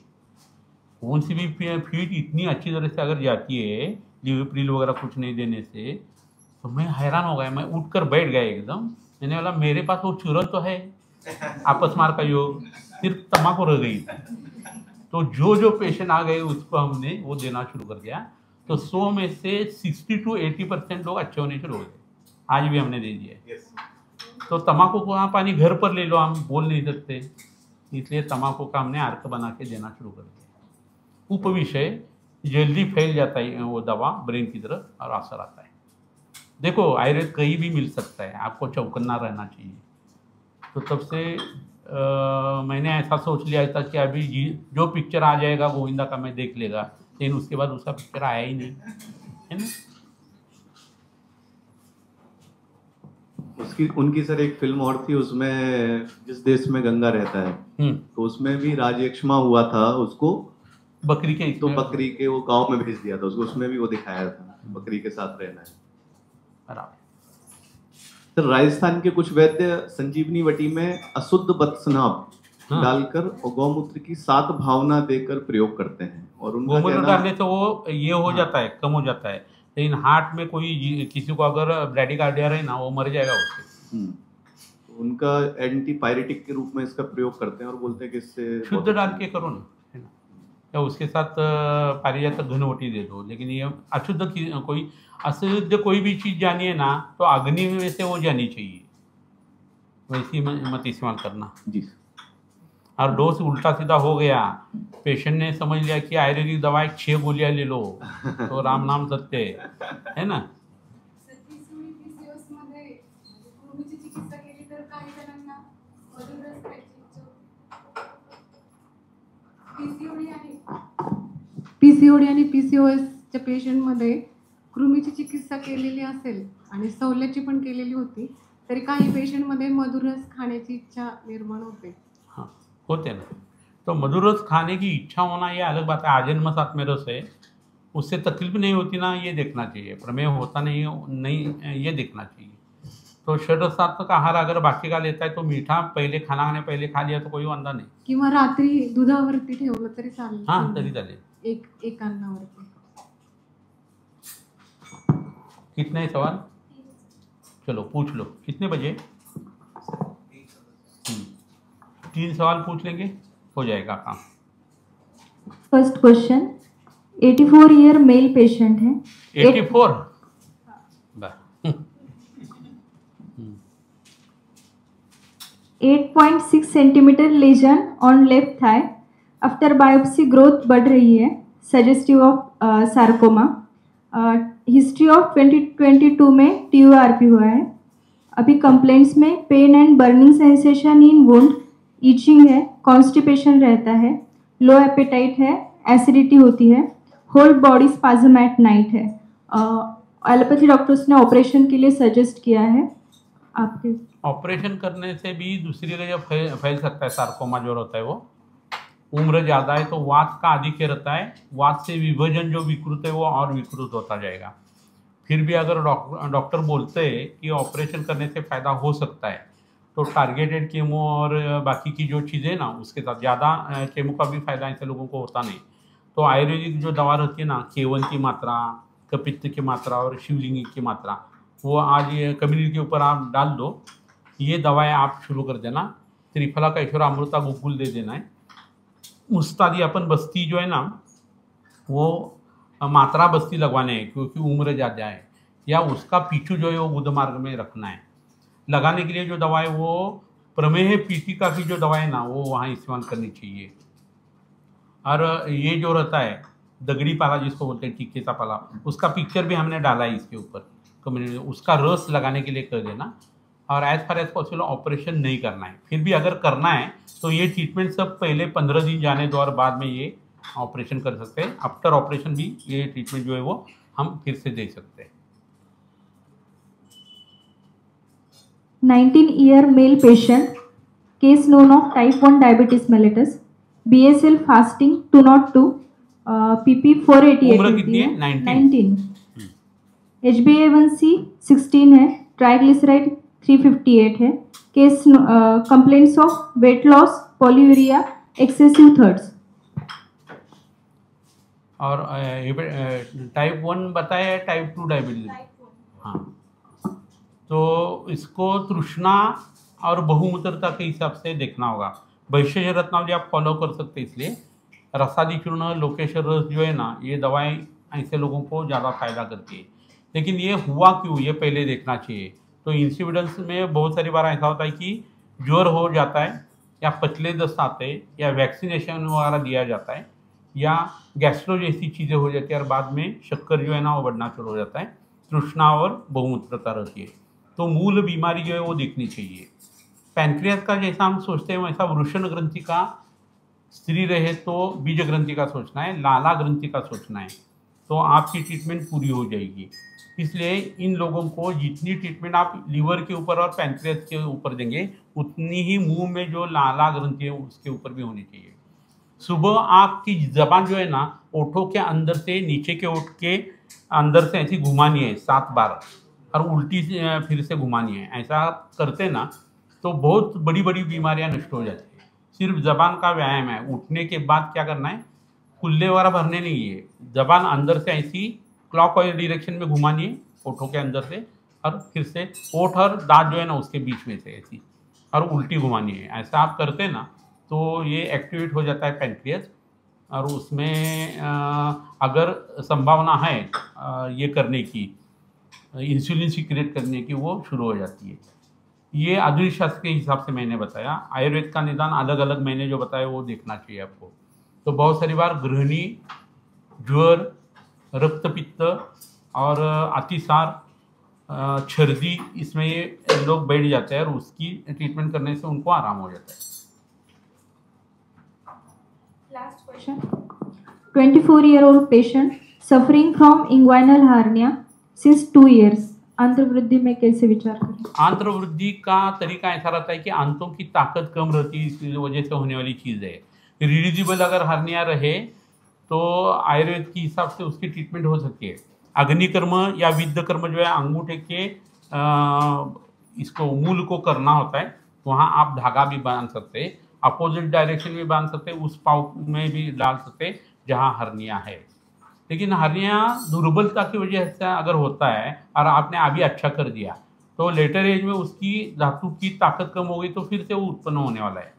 कौन सी भी फिट इतनी अच्छी तरह से अगर जाती है लिवप्रिल वगैरह कुछ नहीं देने से, तो मैं हैरान हो गया। मैं उठकर बैठ गया एकदम। मैंने बोला मेरे पास वो चूरन तो है, आपस मार का योग, सिर्फ तम्बाकू रह गई। तो जो पेशेंट आ गए उसको हमने वो देना शुरू कर दिया। तो 100 में से 60 to 80% लोग अच्छे होने शुरू हो गए। आज भी हमने दे दिया। तो तम्बाकू को हाँ पानी घर पर ले लो, हम बोल नहीं सकते, इसलिए तम्बाकू का हमने अर्क बना के देना शुरू कर दिया। उपविषय जल्दी फैल जाता है वो दवा ब्रेन की तरफ और असर आता है। देखो आयुर्वेद कहीं भी मिल सकता है, आपको चौकन्ना रहना चाहिए। तो तब से मैंने ऐसा सोच लिया था कि अभी जो पिक्चर आ जाएगा गोविंदा का मैं देख लेगा, लेकिन उसके बाद उसका पिक्चर आया ही नहीं, है ना। उनकी सर एक फिल्म और थी, उसमें जिस देश में गंगा रहता है, तो उसमें भी राजयक्ष्मा हुआ था, उसको बकरी के, तो बकरी के वो गांव में भेज दिया था उसको, उसमें भी वो दिखाया था बकरी के साथ रहना है। बराबर। सर राजस्थान के कुछ वैद्य संजीवनी वटी में अशुद्ध बत्सनाभ डालकर और गौमूत्र की 7 भावना देकर प्रयोग करते हैं, और उनका गौमूत्र डालने से वो ये हो जाता है, कम हो जाता है। लेकिन हार्ट में कोई किसी को अगर ब्रैडिकार्डिया रहे ना, वो मर जाएगा उससे। उनका एंटी पायरेटिक के रूप में इसका प्रयोग करते हैं और बोलते हैं कि इससे शुद्ध डाल के करो ना, है ना, या उसके साथ पारिजात घनवटी दे दो। लेकिन ये अशुद्ध कोई अशुद्ध कोई भी चीज़ जानी है ना, तो अग्नि में से वो जानी चाहिए, वैसी मत इस्तेमाल करना जी। और डोज उल्टा सीधा हो गया, पेशेंट ने समझ लिया कि आयुर्वेदिक दवाई 6 गोलियां ले लो, तो राम नाम सत्य है ना। पीसीओडी आणि पीसीओएसच्या पेशंटमध्ये कृमीची चिकित्सा केलेली असेल आणि सवल्याची पण केलेली होती, तरी काही पेशंटमध्ये मधुरस खाण्याची इच्छा निर्माण होते। हाँ होते ना। तो मधुरस खाने की इच्छा होना ये अलग बात है, आजन्म साथ में रस है, उससे तकलीफ नहीं होती ना, ये देखना चाहिए। प्रमेय होता नहीं ये देखना चाहिए। तो षडरसात्मक आहार अगर बाकी का लेता है तो मीठा पहले खाना खाने पहले खा लिया तो कोई वांधा नहीं, किंवा रात्री दुधावरती ठेवलं तरी चालेल। हाँ तरी चालेल। एक अन्नावरती। कितने सवाल, चलो पूछ लो, कितने बजे? 3 सवाल पूछ लेंगे, हो जाएगा काम। First question, 84 year male patient है। 84 8.6 centimetre lesion on left thigh, after biopsy growth बढ़ रही है, suggestive of sarcoma. History of 2022 में TURP हुआ है। अभी कंप्लेंट्स में pain and burning sensation in wound, itching है, कॉन्स्टिपेशन रहता है, लो एपेटाइट है, एसिडिटी होती है, whole body spasm at night है। एलोपैथी डॉक्टर्स ने ऑपरेशन के लिए सजेस्ट किया है। आपके ऑपरेशन करने से भी दूसरी जगह फैल सकता है। सार्कोमा जो रहता है वो उम्र ज़्यादा है तो वात का आधिक्य रहता है, वात से विभाजन जो विकृत है वो और विकृत होता जाएगा। फिर भी अगर डॉक्टर बोलते हैं कि ऑपरेशन करने से फ़ायदा हो सकता है, तो टारगेटेड केमो और बाकी की जो चीज़ें ना उसके साथ, ज़्यादा केमो का भी फ़ायदा ऐसे लोगों को होता नहीं। तो आयुर्वेदिक जो दवा रहती है ना, केवन की मात्रा, कपित्त की मात्रा और शिवलिंगी की मात्रा, वो आज ये कम्युनिटी के ऊपर आप डाल दो, ये दवाएं आप शुरू कर देना। त्रिफला का ईश्वर अमृता गुगुल दे देना है। मुस्तादी अपन बस्ती जो है ना, वो मात्रा बस्ती लगवाने है क्योंकि उम्र ज़्यादा है, या उसका पीछू जो है वो बुध मार्ग में रखना है। लगाने के लिए जो दवा है वो प्रमेह पीटी का की जो दवा है ना, वो वहाँ इस्तेमाल करनी चाहिए। और ये जो रहता है दगड़ी पाला जिसको बोलते हैं, टिक्के का पाला, उसका पिक्चर भी हमने डाला है इसके ऊपर कम्युनिटी, उसका रस लगाने के लिए कर देना। और as far as possible operation नहीं करना है। फिर भी अगर करना है तो ये ट्रीटमेंट सब पहले 15 दिन जाने दो और बाद में ये ऑपरेशन कर सकते हैं। आफ्टर ऑपरेशन भी ये ट्रीटमेंट जो है वो हम फिर से दे सकते हैं। 19-year male patient, case known of type 1 diabetes mellitus, BSL fasting 202, PP 488 उम्र होती कितनी है? है 19। 19, HbA1c 16 है, ट्राइग्लिसराइड 358 है, case complaints of weight loss, polyuria, excessive thirst. और टाइप 1 बताया है, टाइप 2 डायबिटीज? हाँ, तो इसको तृष्णा और बहुमूत्रता के हिसाब से देखना होगा। वैश्य रत्नावली आप फॉलो कर सकते हैं। इसलिए रसादी चूर्ण, लोकेश रस जो है ना, ये दवाएं ऐसे लोगों को ज़्यादा फायदा करती है। लेकिन ये हुआ क्यों, ये पहले देखना चाहिए। तो इंसिडेंस में बहुत सारी बार ऐसा होता है कि ज्वर हो जाता है, या पतले दस्त आते हैं, या वैक्सीनेशन वगैरह दिया जाता है, या गैस्ट्रो जैसी चीज़ें हो जाती है, और बाद में शक्कर जो है ना वो बढ़ना शुरू हो जाता है, तृष्णा और बहुमूत्रता रहती है। तो मूल बीमारी जो है वो देखनी चाहिए। पैंक्रियास का जैसा हम सोचते हैं वैसा वृषण ग्रंथि का स्त्री रहे तो बीज ग्रंथि का सोचना है, लाला ग्रंथि का सोचना है, तो आपकी ट्रीटमेंट पूरी हो जाएगी। इसलिए इन लोगों को जितनी ट्रीटमेंट आप लीवर के ऊपर और पैंक्रियास के ऊपर देंगे, उतनी ही मुंह में जो लाला ग्रंथि है उसके ऊपर भी होनी चाहिए। सुबह आपकी जबान जो है ना, ओठों के अंदर से नीचे के ओठ के अंदर से ऐसी घुमानी है 7 बार, और उल्टी फिर से घुमानी है। ऐसा करते ना तो बहुत बड़ी बड़ी बीमारियां नष्ट हो जाती है। सिर्फ जबान का व्यायाम है। उठने के बाद क्या करना है, कुल्ले वगैरह भरने नहीं है, जबान अंदर से ऐसी क्लॉकवाइज डायरेक्शन में घुमानी है ओठों के अंदर से, और फिर से ओठ और दांत जो है ना उसके बीच में से ऐसी, और उल्टी घुमानी है। ऐसा आप करते ना तो ये एक्टिवेट हो जाता है पैंक्रियास, और उसमें अगर संभावना है ये करने की, इंसुलिन सीक्रेट करने की, वो शुरू हो जाती है। ये आधुनिक शास्त्र के हिसाब से मैंने बताया। आयुर्वेद का निदान अलग अलग मैंने जो बताया वो देखना चाहिए आपको। तो बहुत सारी बार गृहिणी, ज्वर, रक्तपित्त और अतिसार, छर्दी, इसमें ये लोग बैठ जाते हैं, और उसकी ट्रीटमेंट करने से उनको आराम हो जाता है। Last question. 24-year-old patient suffering from inguinal hernia since 2 years. आंत्रवृद्धि में कैसे विचार करें? आंत्रवृद्धि का तरीका ऐसा रहता है कि आंतों की ताकत कम रहती है, इस वजह से होने वाली चीज़ है। रिड्यूसिबल अगर हर्निया रहे तो आयुर्वेद के हिसाब से उसकी ट्रीटमेंट हो सकती है। अग्निकर्म या विद्यकर्म जो है अंगूठे के इसको मूल को करना होता है, वहाँ आप धागा भी बांध सकते हैं, अपोजिट डायरेक्शन में बांध सकते हैं, उस पाव में भी डाल सकते हैं जहाँ हर्निया है। लेकिन हर्निया दुर्बलता की वजह से अगर होता है और आपने अभी अच्छा कर दिया, तो लेटर एज में उसकी धातु की ताकत कम हो गई तो फिर से वो उत्पन्न होने वाला है।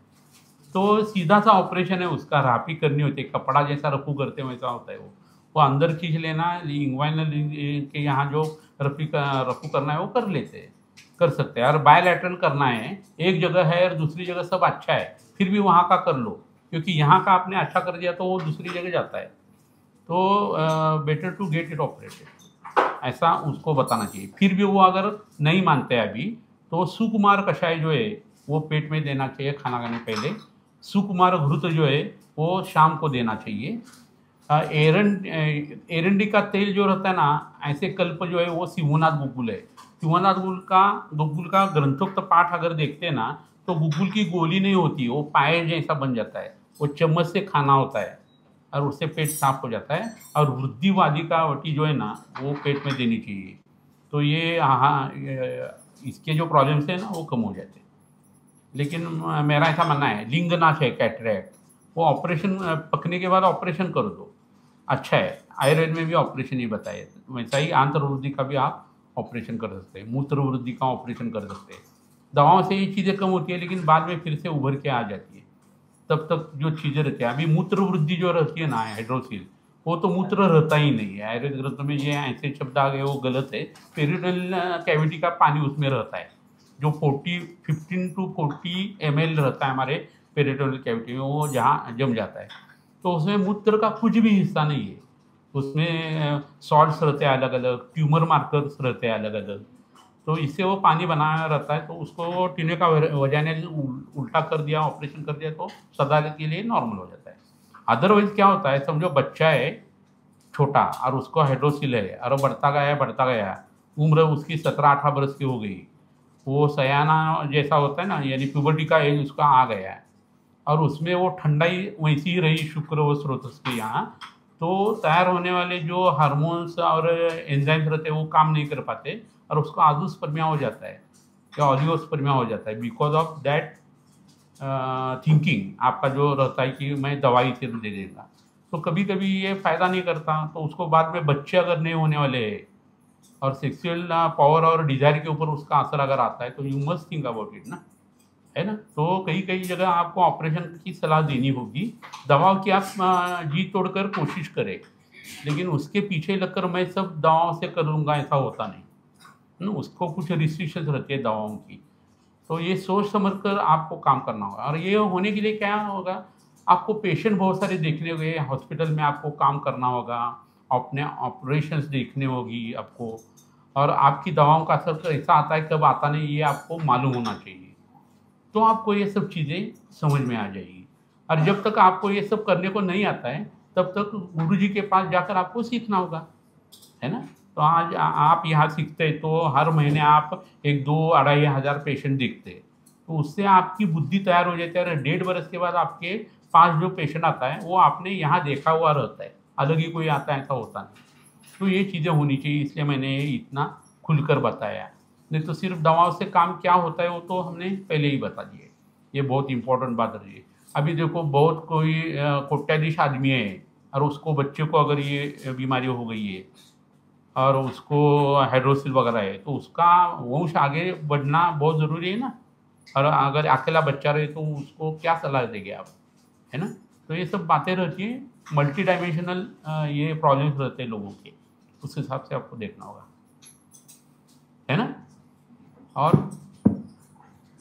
तो सीधा सा ऑपरेशन है, उसका रापी करनी होती है, कपड़ा जैसा रफू करते हैं वैसा होता है। वो अंदर खींच लेना, इंग्वाइनल के यहाँ जो रफू करना है वो कर सकते हैं। और बायलैटरल करना है, एक जगह है और दूसरी जगह सब अच्छा है, फिर भी वहाँ का कर लो, क्योंकि यहाँ का आपने अच्छा कर दिया तो वो दूसरी जगह जाता है। तो better to get it operated, ऐसा उसको बताना चाहिए। फिर भी वो अगर नहीं मानते अभी, तो सुकुमार कषाय जो है वो पेट में देना चाहिए खाना खाने पहले। सुकुमार घृत जो है वो शाम को देना चाहिए। एरंडी का तेल जो रहता है ना, ऐसे कल्प जो है वो सिंहनाथ गुग्गुल है। सिंहनाथ गुग्गुल का ग्रंथोक्त पाठ अगर देखते हैं ना, तो गुग्गुल की गोली नहीं होती, वो पाए जैसा बन जाता है, वो चम्मच से खाना होता है और उससे पेट साफ हो जाता है। और वृद्धिवादी का वटी जो है ना वो पेट में देनी चाहिए। तो ये हाँ, इसके जो प्रॉब्लम्स हैं ना वो कम हो जाते हैं। लेकिन मेरा ऐसा मानना है, लिंगनाश है कैटरैक्ट, वो ऑपरेशन पकने के बाद ऑपरेशन कर दो, अच्छा है। आयुर्वेद में भी ऑपरेशन ही बताए, वैसा ही आंतरवृद्धि का भी आप ऑपरेशन कर सकते हैं, मूत्र वृद्धि का ऑपरेशन कर सकते हैं। दवाओं से ये चीज़ें कम होती है, लेकिन बाद में फिर से उभर के आ जाती है। तब तक जो चीज़ें रहती है, अभी मूत्र वृद्धि जो रहती है ना, हाइड्रोसिल, वो तो मूत्र रहता ही नहीं है। आयुर्वेद ग्रंथ में ये ऐसे शब्द आ गए वो गलत है। पेरिटोनियल कैविटी का पानी उसमें रहता है, जो 15 to 40 ml रहता है हमारे पेरिटोनियल कैविटी में, वो जहाँ जम जाता है। तो उसमें मूत्र का कुछ भी हिस्सा नहीं है, उसमें सॉल्ट्स रहते हैं अलग अलग, ट्यूमर मार्कर्स रहते हैं अलग अलग। तो इससे वो पानी बनाया रहता है, तो उसको टीने का वजाने उल्टा कर दिया, ऑपरेशन कर दिया, तो सदा के लिए नॉर्मल हो जाता है। अदरवाइज क्या होता है, समझो बच्चा है छोटा और उसको हाइड्रोसिल है और बढ़ता गया, उम्र उसकी 17-18 बरस की हो गई, वो सयाना जैसा होता है ना, यानी प्यूबर्टी का एज उसका आ गया है और उसमें वो ठंडाई वैसी ही रही शुक्र व स्रोतस के यहाँ, तो तैयार होने वाले जो हार्मोन्स और एंजाइम्स रहते हैं वो काम नहीं कर पाते और उसको आजूस्पर्मिया हो जाता है या ऑलिगोस्पर्मिया हो जाता है बिकॉज ऑफ दैट थिंकिंग आपका जो रहता है कि मैं दवाई सिर्फ दे देगा। तो कभी कभी ये फ़ायदा नहीं करता, तो उसको बाद में बच्चे अगर नहीं होने वाले हैं और सेक्सुअल पावर और डिज़ायर के ऊपर उसका असर अगर आता है तो you must think about it ना, है ना। तो कई कई जगह आपको ऑपरेशन की सलाह देनी होगी। दवाओं की आप जी तोड़कर कोशिश करें, लेकिन उसके पीछे लगकर मैं सब दवाओं से कर लूँगा ऐसा होता नहीं ना, उसको कुछ रिस्ट्रिक्शंस रहती है दवाओं की। तो ये सोच समझ कर आपको काम करना होगा और ये होने के लिए क्या होगा, आपको पेशेंट बहुत सारे देखने होंगे, हॉस्पिटल में आपको काम करना होगा, अपने ऑपरेशंस देखने होगी आपको, और आपकी दवाओं का असर ऐसा आता है कब आता नहीं ये आपको मालूम होना चाहिए। तो आपको ये सब चीज़ें समझ में आ जाएगी और जब तक आपको ये सब करने को नहीं आता है तब तक गुरुजी के पास जाकर आपको सीखना होगा, है ना। तो आज आप यहाँ सीखते तो हर महीने आप 1-2-2,500 पेशेंट देखते, तो उससे आपकी बुद्धि तैयार हो जाती है और 1.5 वर्ष के बाद आपके पास जो पेशेंट आता है वो आपने यहाँ देखा हुआ रहता है, अलग ही कोई आता है ऐसा होता नहीं। तो ये चीज़ें होनी चाहिए, इसलिए मैंने इतना खुलकर बताया। नहीं तो सिर्फ दवाओं से काम क्या होता है वो तो हमने पहले ही बता दिए, ये बहुत इंपॉर्टेंट बात रही है। अभी देखो बहुत कोई कोट्याधीश आदमी है और उसको बच्चे को अगर ये बीमारी हो गई है और उसको हाइड्रोसिल वगैरह है तो उसका वंश आगे बढ़ना बहुत ज़रूरी है ना, और अगर अकेला बच्चा रहे तो उसको क्या सलाह देंगे आप, है ना। तो ये सब बातें रहती हैं, मल्टी डायमेंशनल ये प्रॉब्लम्स रहते हैं लोगों के, उस हिसाब से आपको देखना होगा, है ना। और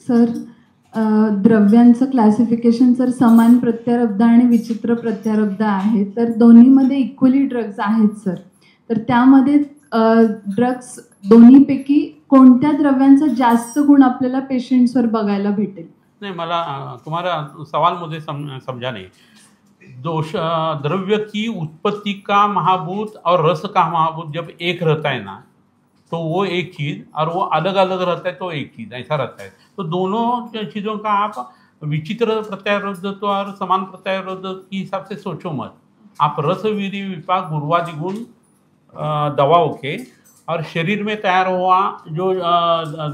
सर द्रव्यांचं क्लासिफिकेशन सर समान प्रत्यारब्ध आणि विचित्र प्रत्यारब्ध आहे, तर दोन्हीमध्ये इक्वली ड्रग्ज आहेत सर, तर त्यामध्ये ड्रग्स दोन्हीपैकी कोणत्या द्रव्यांचा जास्त गुण आपल्याला पेशंट्सवर बघायला भेटेल? नहीं, मला तुम्हारा सवाल मुझे समझा नहीं। दोष द्रव्य की उत्पत्ति का महाभूत और रस का महाभूत जब एक रहता है ना तो वो एक चीज़, और वो अलग अलग रहता है तो एक चीज़, ऐसा रहता है। तो दोनों चीज़ों का आप विचित्र प्रत्यारोधत्व और समान प्रत्यारोधत्व के हिसाब से सोचो मत। आप रस वीर्य विपाक गुरुवादि गुण दवाओं के और शरीर में तैयार हुआ जो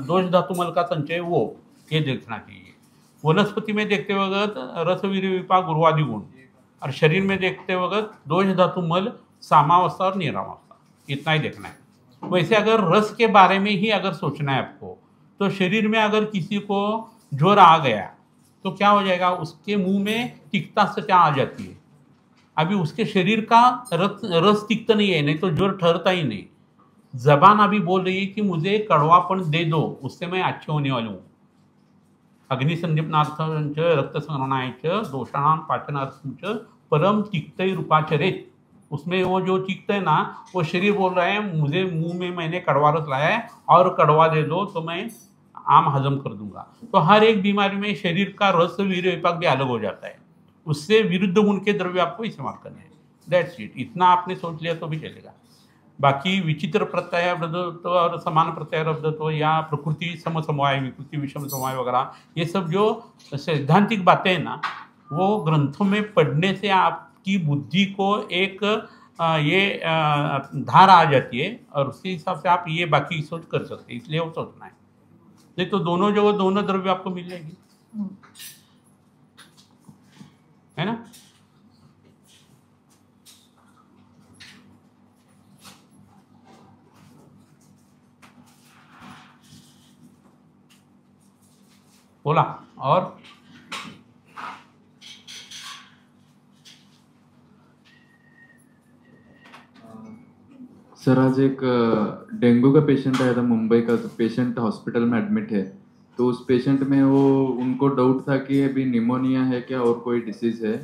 दोष धातुमल का संचय वो ये देखना चाहिए। वनस्पति में देखते वक्त रस वीर्य विपाक गुरुवादि गुण और शरीर में देखते वक्त दोष धातुमल सामावस्था और निरावस्था, इतना ही देखना है। वैसे अगर रस के बारे में ही अगर सोचना है आपको तो शरीर में अगर किसी को ज्वर आ गया तो क्या हो जाएगा, उसके मुंह में तिक्तता सत्या आ जाती है। अभी उसके शरीर का रस तिक्त नहीं है, नहीं तो ज्वर ठहरता ही नहीं। जबान अभी बोल रही है कि मुझे कड़वापन दे दो, उससे मैं अच्छे होने वाली हूँ। अग्निसंदीपनार्थं च रक्तसंग्रहणाय च दोषाणां पाचनार्थं च परम तिक्तै रूपाचरेत, उसमें वो जो तिक्त है ना वो शरीर बोल रहा है मुझे मुंह में मैंने कड़वा रस लाया है और कड़वा दे दो तो मैं आम हजम कर दूंगा। तो हर एक बीमारी में शरीर का रस वीर्य विपाक भी अलग हो जाता है, उससे विरुद्ध गुण के द्रव्य आपको इस्तेमाल करने हैं। दैट्स इट, इतना आपने सोच लिया तो भी चलेगा। बाकी विचित्र प्रत्यारोधत्व और समान प्रत्यारोधत्व या प्रकृति समसमवाय विकृति विषम समवाय वगैरह ये सब जो सैद्धांतिक बातें हैं ना वो ग्रंथों में पढ़ने से आपकी बुद्धि को एक धार आ जाती है और उसी हिसाब से आप ये बाकी सोच कर सकते हैं, इसलिए वो सोचना है। नहीं तो दोनों जगह दोनों द्रव्य आपको मिल जाएगी, है ना। बोला और सर आज एक डेंगू का पेशेंट आया था, मुंबई का। तो पेशेंट हॉस्पिटल में एडमिट है, तो उस पेशेंट में वो उनको डाउट था कि अभी निमोनिया है क्या और कोई डिसीज है,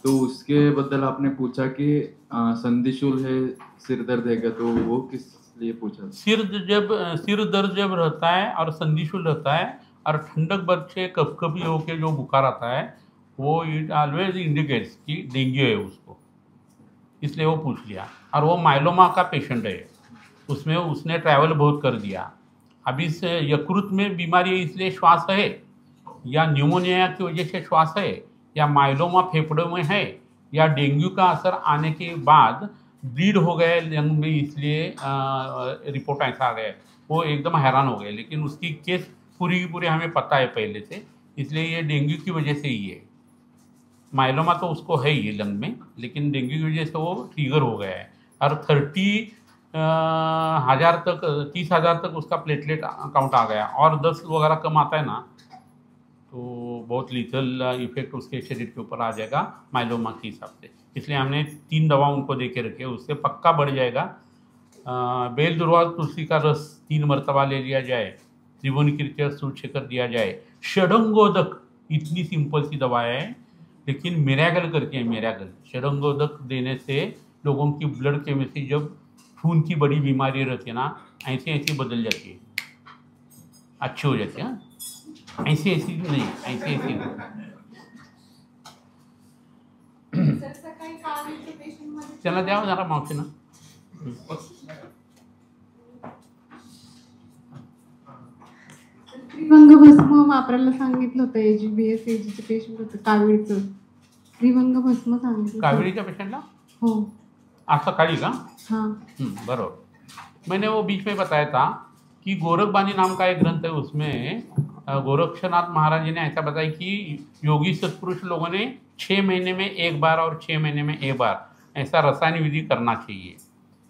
तो उसके बदल आपने पूछा कि संधिशूल है, सिर दर्द है क्या, तो वो किस लिए पूछा? सिर दर्द जब रहता है और संधिशूल रहता है और ठंडक बच्चे कभी होके जो बुखार आता है वो इट ऑलवेज इंडिकेट्स कि डेंगू है उसको, इसलिए वो पूछ लिया। और वो माइलोमा का पेशेंट है, उसमें उसने ट्रैवल बहुत कर दिया अब इस यकृत में बीमारी इसलिए श्वास है, या न्यूमोनिया की वजह से श्वास है, या माइलोमा फेफड़ों में है, या डेंगू का असर आने के बाद ब्लीड हो गए लंग में, इसलिए रिपोर्ट ऐसा आ गया। वो एकदम हैरान हो गए, लेकिन उसकी केस पूरी की पूरी हमें पता है पहले से, इसलिए ये डेंगू की वजह से ही है। माइलोमा तो उसको है ही लंग में, लेकिन डेंगू की वजह से वो ट्रिगर हो गया है। और 30,000 तक उसका प्लेटलेट काउंट आ गया, और 10 वगैरह कम आता है ना, तो बहुत लीथल इफेक्ट उसके शरीर के ऊपर आ जाएगा माइलोमा के हिसाब से। इसलिए हमने 3 दवा उनको दे के रखे, उससे पक्का बढ़ जाएगा। बेल दुर्वा तुलसी का रस 3 मरतबा ले लिया जाए, त्रिभुवन कीर्ति सूर्य कर दिया जाए, षडंगोदक, इतनी सिंपल सी दवा है, लेकिन मिरेकल करके है, मिरेकल। षडंगोदक देने से लोगों की ब्लड केमिस्ट्री, जब खून की बड़ी बीमारी रहती है ना, ऐसी ऐसी बदल जाती है, अच्छी हो जाती है। ऐसी ऐसी नहीं, ऐसी ऐसी चला द्या जरा मावशी ना। त्रिभंग भस्म वापरायला सांगितलं होतं, AGBS AGचे पेशंट होतं कावीळचं, त्रिभंग भस्म सांगितलं. कावेरीच्या पेशेंटला हो. आज सकाळी का? हाँ. बराबर। मैंने वो बीच में बताया था कि गोरखबानी नाम का एक ग्रंथ है, उसमें गोरक्षनाथ महाराज जी ने ऐसा बताया कि योगी सत्पुरुष लोगों ने 6 महीने में एक बार और 6 महीने में एक बार ऐसा रसायन विधि करना चाहिए।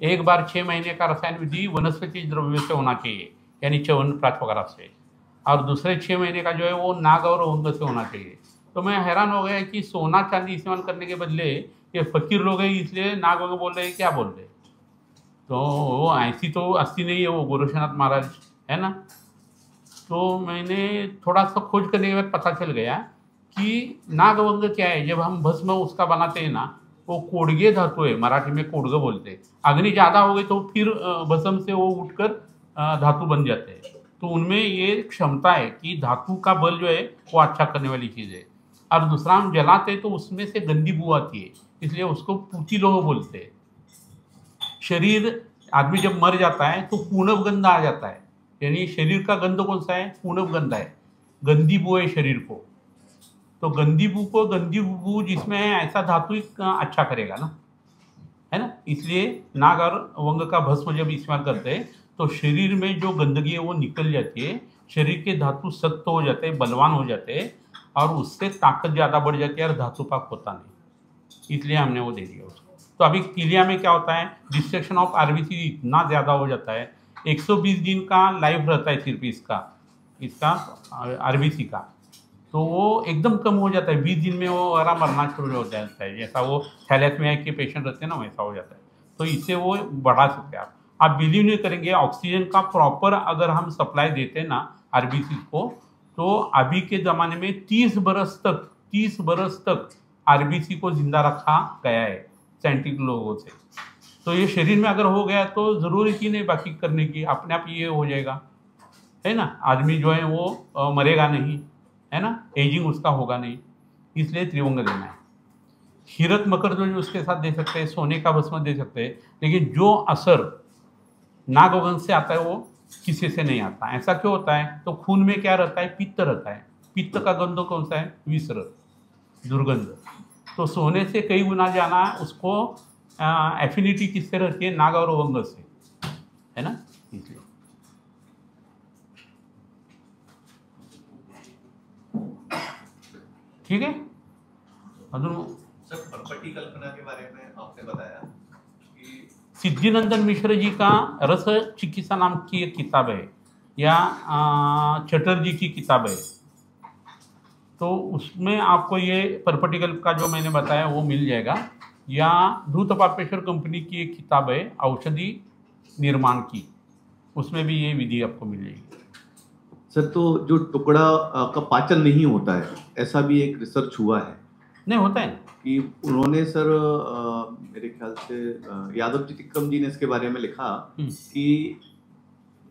एक बार 6 महीने का रसायन विधि वनस्पति द्रव्य से होना चाहिए, यानी च्यवनप्राश वगैरह से, और दूसरे 6 महीने का जो है वो नाग और वंग से होना चाहिए। तो मैं हैरान हो गया कि सोना चांदी इस्तेमाल करने के बदले ये फकीर लोग हैं, इसलिए नाग वंग बोल रहे हैं, क्या बोल रहे हैं? तो वो ऐसी तो अस्थि नहीं है वो गोरक्षनाथ महाराज, है ना। तो मैंने थोड़ा सा खोज करने के बाद पता चल गया कि नागवंग क्या है। जब हम भस्म उसका बनाते हैं ना, वो कोडगे धातु है, मराठी में कोडगं बोलते हैं। अग्नि ज़्यादा हो गई तो फिर भस्म से वो उठकर धातु बन जाते हैं। तो उनमें ये क्षमता है कि धातु का बल जो है वो अच्छा करने वाली चीज़ है। और दूसरा, हम जलाते हैं तो उसमें से गंदी बू आती है, इसलिए उसको पूती लोह बोलते हैं। शरीर, आदमी जब मर जाता है तो पूनव गंध आ जाता है, यानी शरीर का गंध कौन सा है? पूनव गंध है, गंदी बू है शरीर को। तो गंदी बू जिसमें है, ऐसा धातु अच्छा करेगा ना, है ना। इसलिए नाग और वंग का भस्म जब इस्तेमाल करते हैं तो शरीर में जो गंदगी है वो निकल जाती है, शरीर के धातु सख्त हो जाते हैं, बलवान हो जाते हैं, और उससे ताकत ज़्यादा बढ़ जाती है और धातुपाक होता नहीं, इसलिए हमने वो दे दिया उसको। तो अभी किलिया में क्या होता है, डिस्ट्रक्शन ऑफ आरबीसी इतना ज़्यादा हो जाता है, 120 दिन का लाइफ रहता है सिर्फ इसका आरबीसी का, तो वो एकदम कम हो जाता है, 20 दिन में वो आराम मरना शुरू हो जाता है। जैसा वो थैलेसीमिया के पेशेंट रहते हैं ना, वैसा हो जाता है। तो इससे वो बढ़ा सकते हैं आप बिलीव नहीं करेंगे, ऑक्सीजन का प्रॉपर अगर हम सप्लाई देते हैं ना आरबीसी को, तो अभी के ज़माने में 30 बरस तक आरबीसी को जिंदा रखा गया है साइंटिफिक लोगों से। तो ये शरीर में अगर हो गया तो ज़रूरत ही नहीं बाकी करने की, अपने आप ये हो जाएगा, है ना। आदमी जो है वो मरेगा नहीं, है ना, एजिंग उसका होगा नहीं, इसलिए त्रिभंग देना है। हीरक मकर जो उसके साथ दे सकते हैं, सोने का भस्म दे सकते हैं, लेकिन जो असर नागवंश से आता है वो किसी से नहीं आता। ऐसा क्यों होता है? तो खून में क्या रहता है? पित्त रहता है। पित्त का गंध कौन सा है? विसर, दुर्गंध। तो सोने से कई गुना जाना, उसको एफिनिटी किससे रहती है? नाग और वंग से, है ना, इसलिए। ठीक है। अजून सर, परपटी कल्पना के बारे में आपने बताया कि सिद्धिनंदन मिश्र जी का रस चिकित्सा नाम की एक किताब है, या चटर्जी की किताब है, तो उसमें आपको ये परपटी कल्प का जो मैंने बताया वो मिल जाएगा। या धूत पापेश्वर कंपनी की एक किताब है औषधि निर्माण की, उसमें भी ये विधि आपको मिल जाएगी। सर, तो जो टुकड़ा का पाचन नहीं होता है, ऐसा भी एक रिसर्च हुआ है? नहीं होता है कि उन्होंने सर मेरे ख्याल से यादव जी तिक्कम जी ने इसके बारे में लिखा कि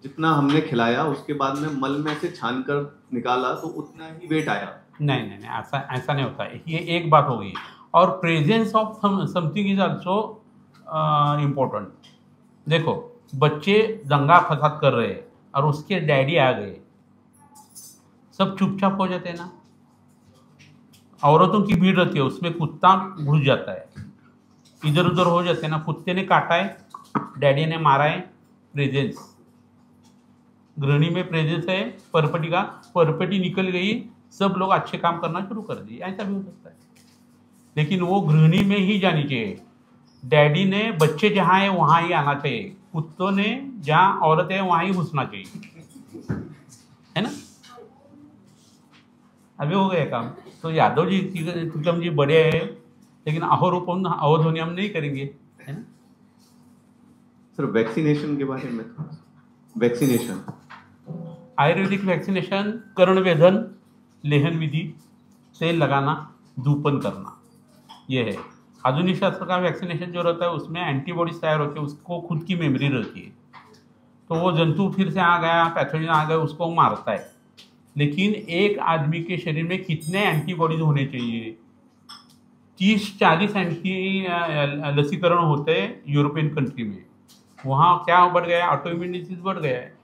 जितना हमने खिलाया उसके बाद में मल में से छान कर निकाला तो उतना ही वेट आया। नहीं, ऐसा नहीं होता है। ये एक बात हो गई, और presence of something is also important. देखो, बच्चे दंगा फसाद कर रहे हैं और उसके डैडी आ गए, सब चुपचाप हो जाते हैं ना। औरतों की भीड़ रहती है, उसमें कुत्ता घुस जाता है, इधर उधर हो जाते हैं ना। कुत्ते ने काटा है, डैडी ने मारा है, प्रेजेंस, गृहिणी में प्रेजेंस है परपटी का, परपटी निकल गई, सब लोग अच्छे काम करना शुरू कर दिए, ऐसा भी हो सकता है। लेकिन वो गृहिणी में ही जानी चाहिए। डैडी ने बच्चे जहाँ है वहाँ ही आना चाहिए, कुत्तों ने जहाँ औरत है वहाँ ही घुसना चाहिए, है ना। अभी हो गया काम। तो यादव जी तिलकम जी बड़े हैं, लेकिन अहोरूपम अवध्वनि हम नहीं करेंगे, है ना। सर वैक्सीनेशन के बारे में, वैक्सीनेशन, आयुर्वेदिक वैक्सीनेशन, कर्णवेधन, लेहन विधि, तेल लगाना, धूपन करना, ये है। आधुनिक शास्त्र का वैक्सीनेशन जो रहता है उसमें एंटीबॉडीज तैयार होती है, उसको खुद की मेमोरी रहती है, तो वो जंतु फिर से आ गया, पैथोजन आ गया, उसको मारता है। लेकिन एक आदमी के शरीर में कितने एंटीबॉडीज होने चाहिए? 30-40 लसीकरण होते हैं यूरोपियन कंट्री में। वहाँ क्या बढ़ गया? ऑटोइम्यून डिसीज बढ़ गया है।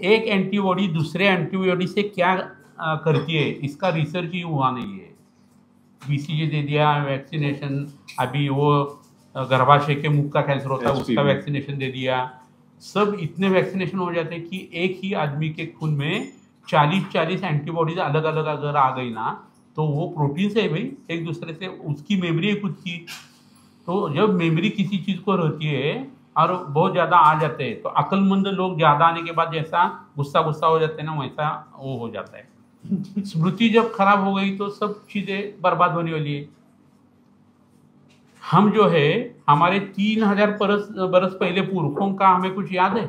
एक एंटीबॉडी दूसरे एंटीबॉडी से क्या करती है, इसका रिसर्च ही हुआ नहीं है। बीसीजी दे दिया वैक्सीनेशन, अभी वो गर्भाशय के मुख का कैंसर होता है उसका वैक्सीनेशन दे दिया। सब इतने वैक्सीनेशन हो जाते हैं कि एक ही आदमी के खून में 40-40 एंटीबॉडीज अलग अलग अगर आ गई ना, तो वो प्रोटीन से है भाई, एक दूसरे से, उसकी मेमोरी है खुद की। तो जब मेमोरी किसी चीज़ को रहती है और बहुत ज़्यादा आ जाते हैं, तो अक्लमंद लोग ज़्यादा आने के बाद जैसा गुस्सा हो जाते हैं ना, वैसा वो हो जाता है। स्मृति जब खराब हो गई तो सब चीज़ें बर्बाद होने वाली है। हम जो है, हमारे 3000 बरस पहले पुरखों का हमें कुछ याद है?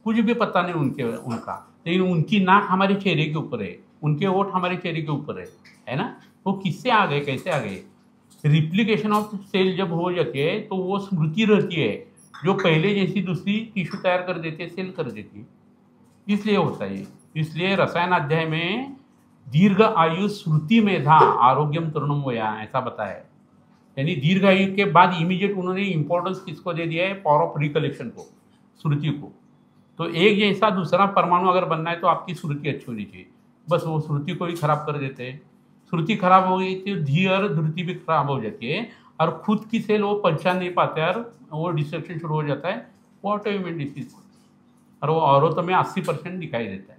कुछ भी पता नहीं उनका, लेकिन उनकी नाक हमारे चेहरे के ऊपर है, उनके होठ हमारे चेहरे के ऊपर है ना। वो किससे आ गए, कैसे आ गए? रिप्लिकेशन ऑफ सेल जब हो जाती है तो वो स्मृति रहती है, जो पहले जैसी दूसरी टिश्यू तैयार कर देती है, सेल कर देती है, इसलिए होता है। इसलिए रसायन अध्याय में दीर्घ आयु स्मृति मेधा आरोग्यम तरुणम वया ऐसा बताया है। यानी दीर्घ आयु के बाद इमीडिएट उन्होंने इंपॉर्टेंस किसको दे दिया है? पावर ऑफ रिकलेक्शन को, स्मृति को। तो एक जैसा दूसरा परमाणु अगर बनना है तो आपकी स्मृति अच्छी होनी चाहिए, बस वो स्मृति को ही खराब कर देते हैं। स्मृति खराब हो गई तो धीर धृति भी खराब हो जाती है, और खुद की सेल वो पहचान नहीं पाते और वो डिस्ट्रक्शन शुरू हो जाता है, वो ऑटोइम्यून डिसीज, और वो औरतों में 80% दिखाई देता है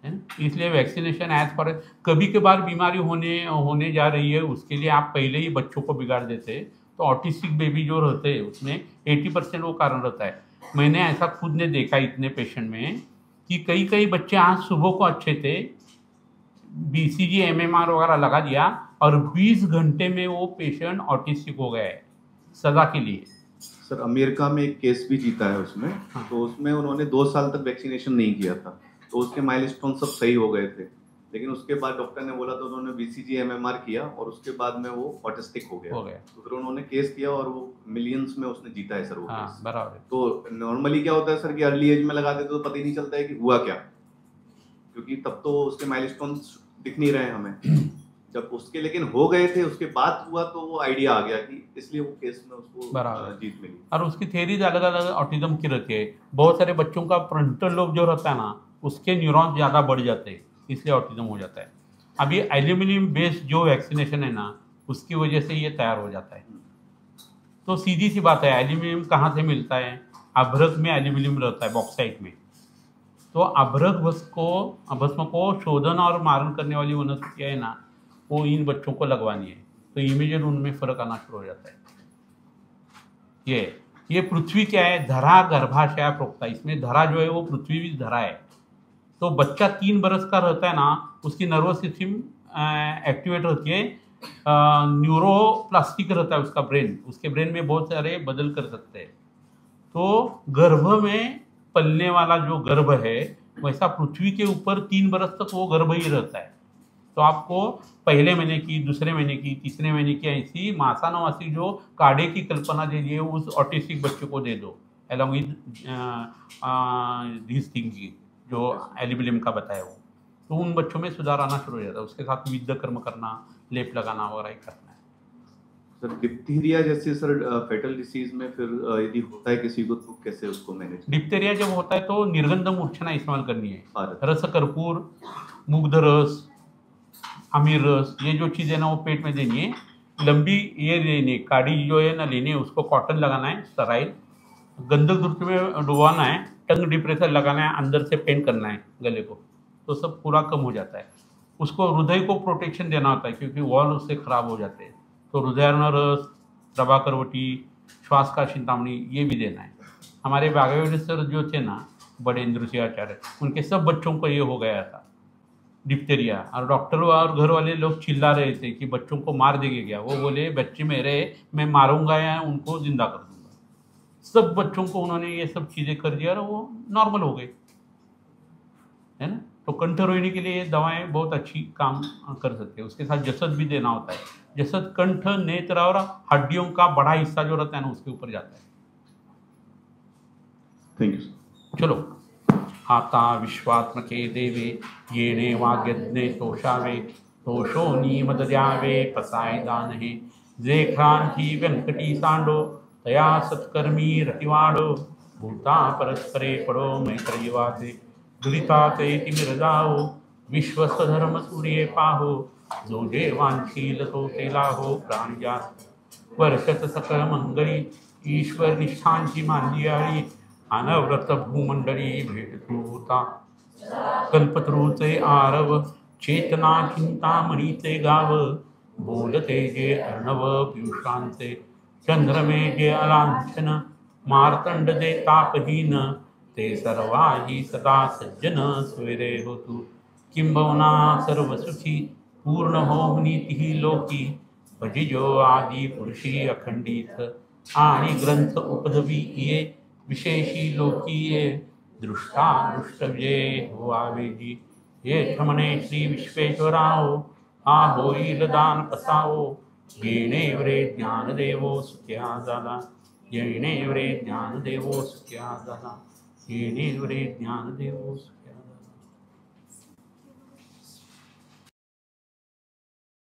ना। इसलिए वैक्सीनेशन एज पर कभी कभार बीमारी होने जा रही है, उसके लिए आप पहले ही बच्चों को बिगाड़ देते हैं। तो ऑटिस्टिक बेबी जो रहते हैं उसमें 80% वो कारण रहता है। मैंने ऐसा खुद ने देखा इतने पेशेंट में कि कई बच्चे आज सुबह को अच्छे थे, बीसीजी एमएमआर वगैरह लगा दिया और 20 घंटे में वो पेशेंट ऑटिस्टिक हो गया है सदा के लिए। सर अमेरिका में एक केस भी जीता है उसमें, हाँ। तो उसमें उन्होंने 2 साल तक वैक्सीनेशन नहीं किया था, तो उसके माइलस्टोन सब सही हो गए थे, लेकिन उसके बाद डॉक्टर ने बोला तो उन्होंने बीसीजी एमएमआर किया और उसके बाद में वो ऑटिस्टिक हो गया। तो फिर उन्होंने केस किया और वो मिलियंस में उसने जीता है सर वो केस। बराबर। तो नॉर्मली क्या होता है सर कि अर्ली एज में लगा देते तो पता ही नहीं चलता है कि हुआ क्या, क्योंकि तब तो उसके माइलस्टोन दिख नहीं रहे हमें। जब उसके लेकिन हो गए थे उसके बाद हुआ तो वो आइडिया आ गया कि इसलिए वो केस में उसको जीत मिली। और उसकी थ्योरीज अलग अलग ऑटिज्म की रहती है। बहुत सारे बच्चों का फ्रंटल लोब जो रहता है ना, उसके न्यूरॉन्स ज़्यादा बढ़ जाते हैं, इसलिए ऑटिज्म हो जाता है। अभी एल्यूमिनियम बेस्ड जो वैक्सीनेशन है ना, उसकी वजह से ये तैयार हो जाता है। तो सीधी सी बात है, एल्यूमिनियम कहाँ से मिलता है? अभ्रक में एल्यूमिनियम रहता है, बॉक्साइट में। तो अभ्रक भस्म को शोधन और मारण करने वाली वनस्पतियाँ है ना, वो इन बच्चों को लगवानी है, तो इमीडिएट उनमें फर्क आना शुरू हो जाता है। ये पृथ्वी क्या है? धरा गर्भाशय प्रोक्ता, इसमें धरा जो है वो पृथ्वी भी धरा है। तो बच्चा 3 बरस का रहता है ना, उसकी नर्वस सिस्टम एक्टिवेट होती है, न्यूरोप्लास्टिक रहता है उसका ब्रेन, उसके ब्रेन में बहुत सारे बदल कर सकते हैं। तो गर्भ में पलने वाला जो गर्भ है, वैसा पृथ्वी के ऊपर 3 बरस तक वो गर्भ ही रहता है। तो आपको पहले महीने की, दूसरे महीने की, तीसरे महीने की ऐसी मासानुमासी जो काढ़े की कल्पना दे दिए उस ऑटिस्टिक बच्चे को दे दो, अलॉन्ग विद दिस थिंग की जो एल्यूमिनियम का बताया वो, तो उन बच्चों में सुधार आना शुरू हो जाता है। उसके साथ विद्य कर्म करना, लेप लगाना वगैरह करना है। सर डिप्थीरिया जैसे सर फेटल डिसीज में फिर यदि होता है किसी को तो कैसे उसको मैनेज? डिप्थेरिया जब होता है तो निर्गंध मूर्छना इस्तेमाल करनी है। भारत। रस कर्पूर, मुग्ध रस, आमिर रस, ये जो चीज़ें ना वो पेट में देनी है। लंबी ये लेनी है, काड़ी जो है ना लेनी है, उसको कॉटन लगाना है स्टराइल, गंधक दूध में डुबाना है, टंग डिप्रेसर लगाना है, अंदर से पेंट करना है गले को, तो सब पूरा कम हो जाता है। उसको हृदय को प्रोटेक्शन देना होता है क्योंकि वॉल उससे खराब हो जाते हैं, तो हृदयार्ण रस, प्रभाकरवटी, श्वास का चिंतामणि ये भी देना है। हमारे बागेवाडी सर जो थे ना बड़े इंद्र सिंह आचार्य, उनके सब बच्चों को ये हो गया था डिप्थेरिया, और डॉक्टर और घर वाले लोग चिल्ला रहे थे कि बच्चों को मार देंगे क्या। वो बोले बच्चे मेरे, मैं मारूंगा या उनको जिंदा कर दूंगा। सब बच्चों को उन्होंने ये सब चीज़ें कर दिया और वो नॉर्मल हो गए, है ना। तो कंठ रोहिणी के लिए ये दवाएं बहुत अच्छी काम कर सकते हैं। उसके साथ जसद भी देना होता है। जसद कंठ, नेत्र और हड्डियों का बड़ा हिस्सा जो रहता है ना उसके ऊपर जाता है। Thank you. चलो। आता विश्वात्मके देवे येने वाग्यज्ञे तोषावे तोषो नीमदद्यावे पसाय दानहे जे क्रांति व्यंकटी सांडो तया सत्कर्मी रतिवाडो भूता परस्परे पडो मैत्रीवादे दुरिता ते तिमिरजाओ विश्वस्वधर्म सूर्ये पाहो जो देवांशील तो ते लाहो प्राणिजात वर्षत सकल मंगली ईश्वर निष्ठांची मांदियाळी अनव्रत भूमंडळी भेटतृता कल्पतरूचे आरव चेतना चिंतामणीचे गाव बोलते जे अर्णव पियुषांचे चंद्रमे जे अलांछन मार्तंड जे तापहीन ते सर्वाही सदा सज्जन स्वेरे होतु किंबहुना सर्वसुखी पूर्ण होऊनी तिही लोकी भजिजो आदि पुरुषी अखंडित आणि ग्रंथ उपदवी ये विशेषी लोकीये दृष्टा दृष्टव्ये व्हावेजी ये म्हणे श्री विश्वेश्वराओ हा होईल दान कसावो येणेवरे ज्ञानदेवो सुख्या झाला येणेवरे ज्ञानदेवो सुख्या झाला येणेवरे ज्ञानदेवो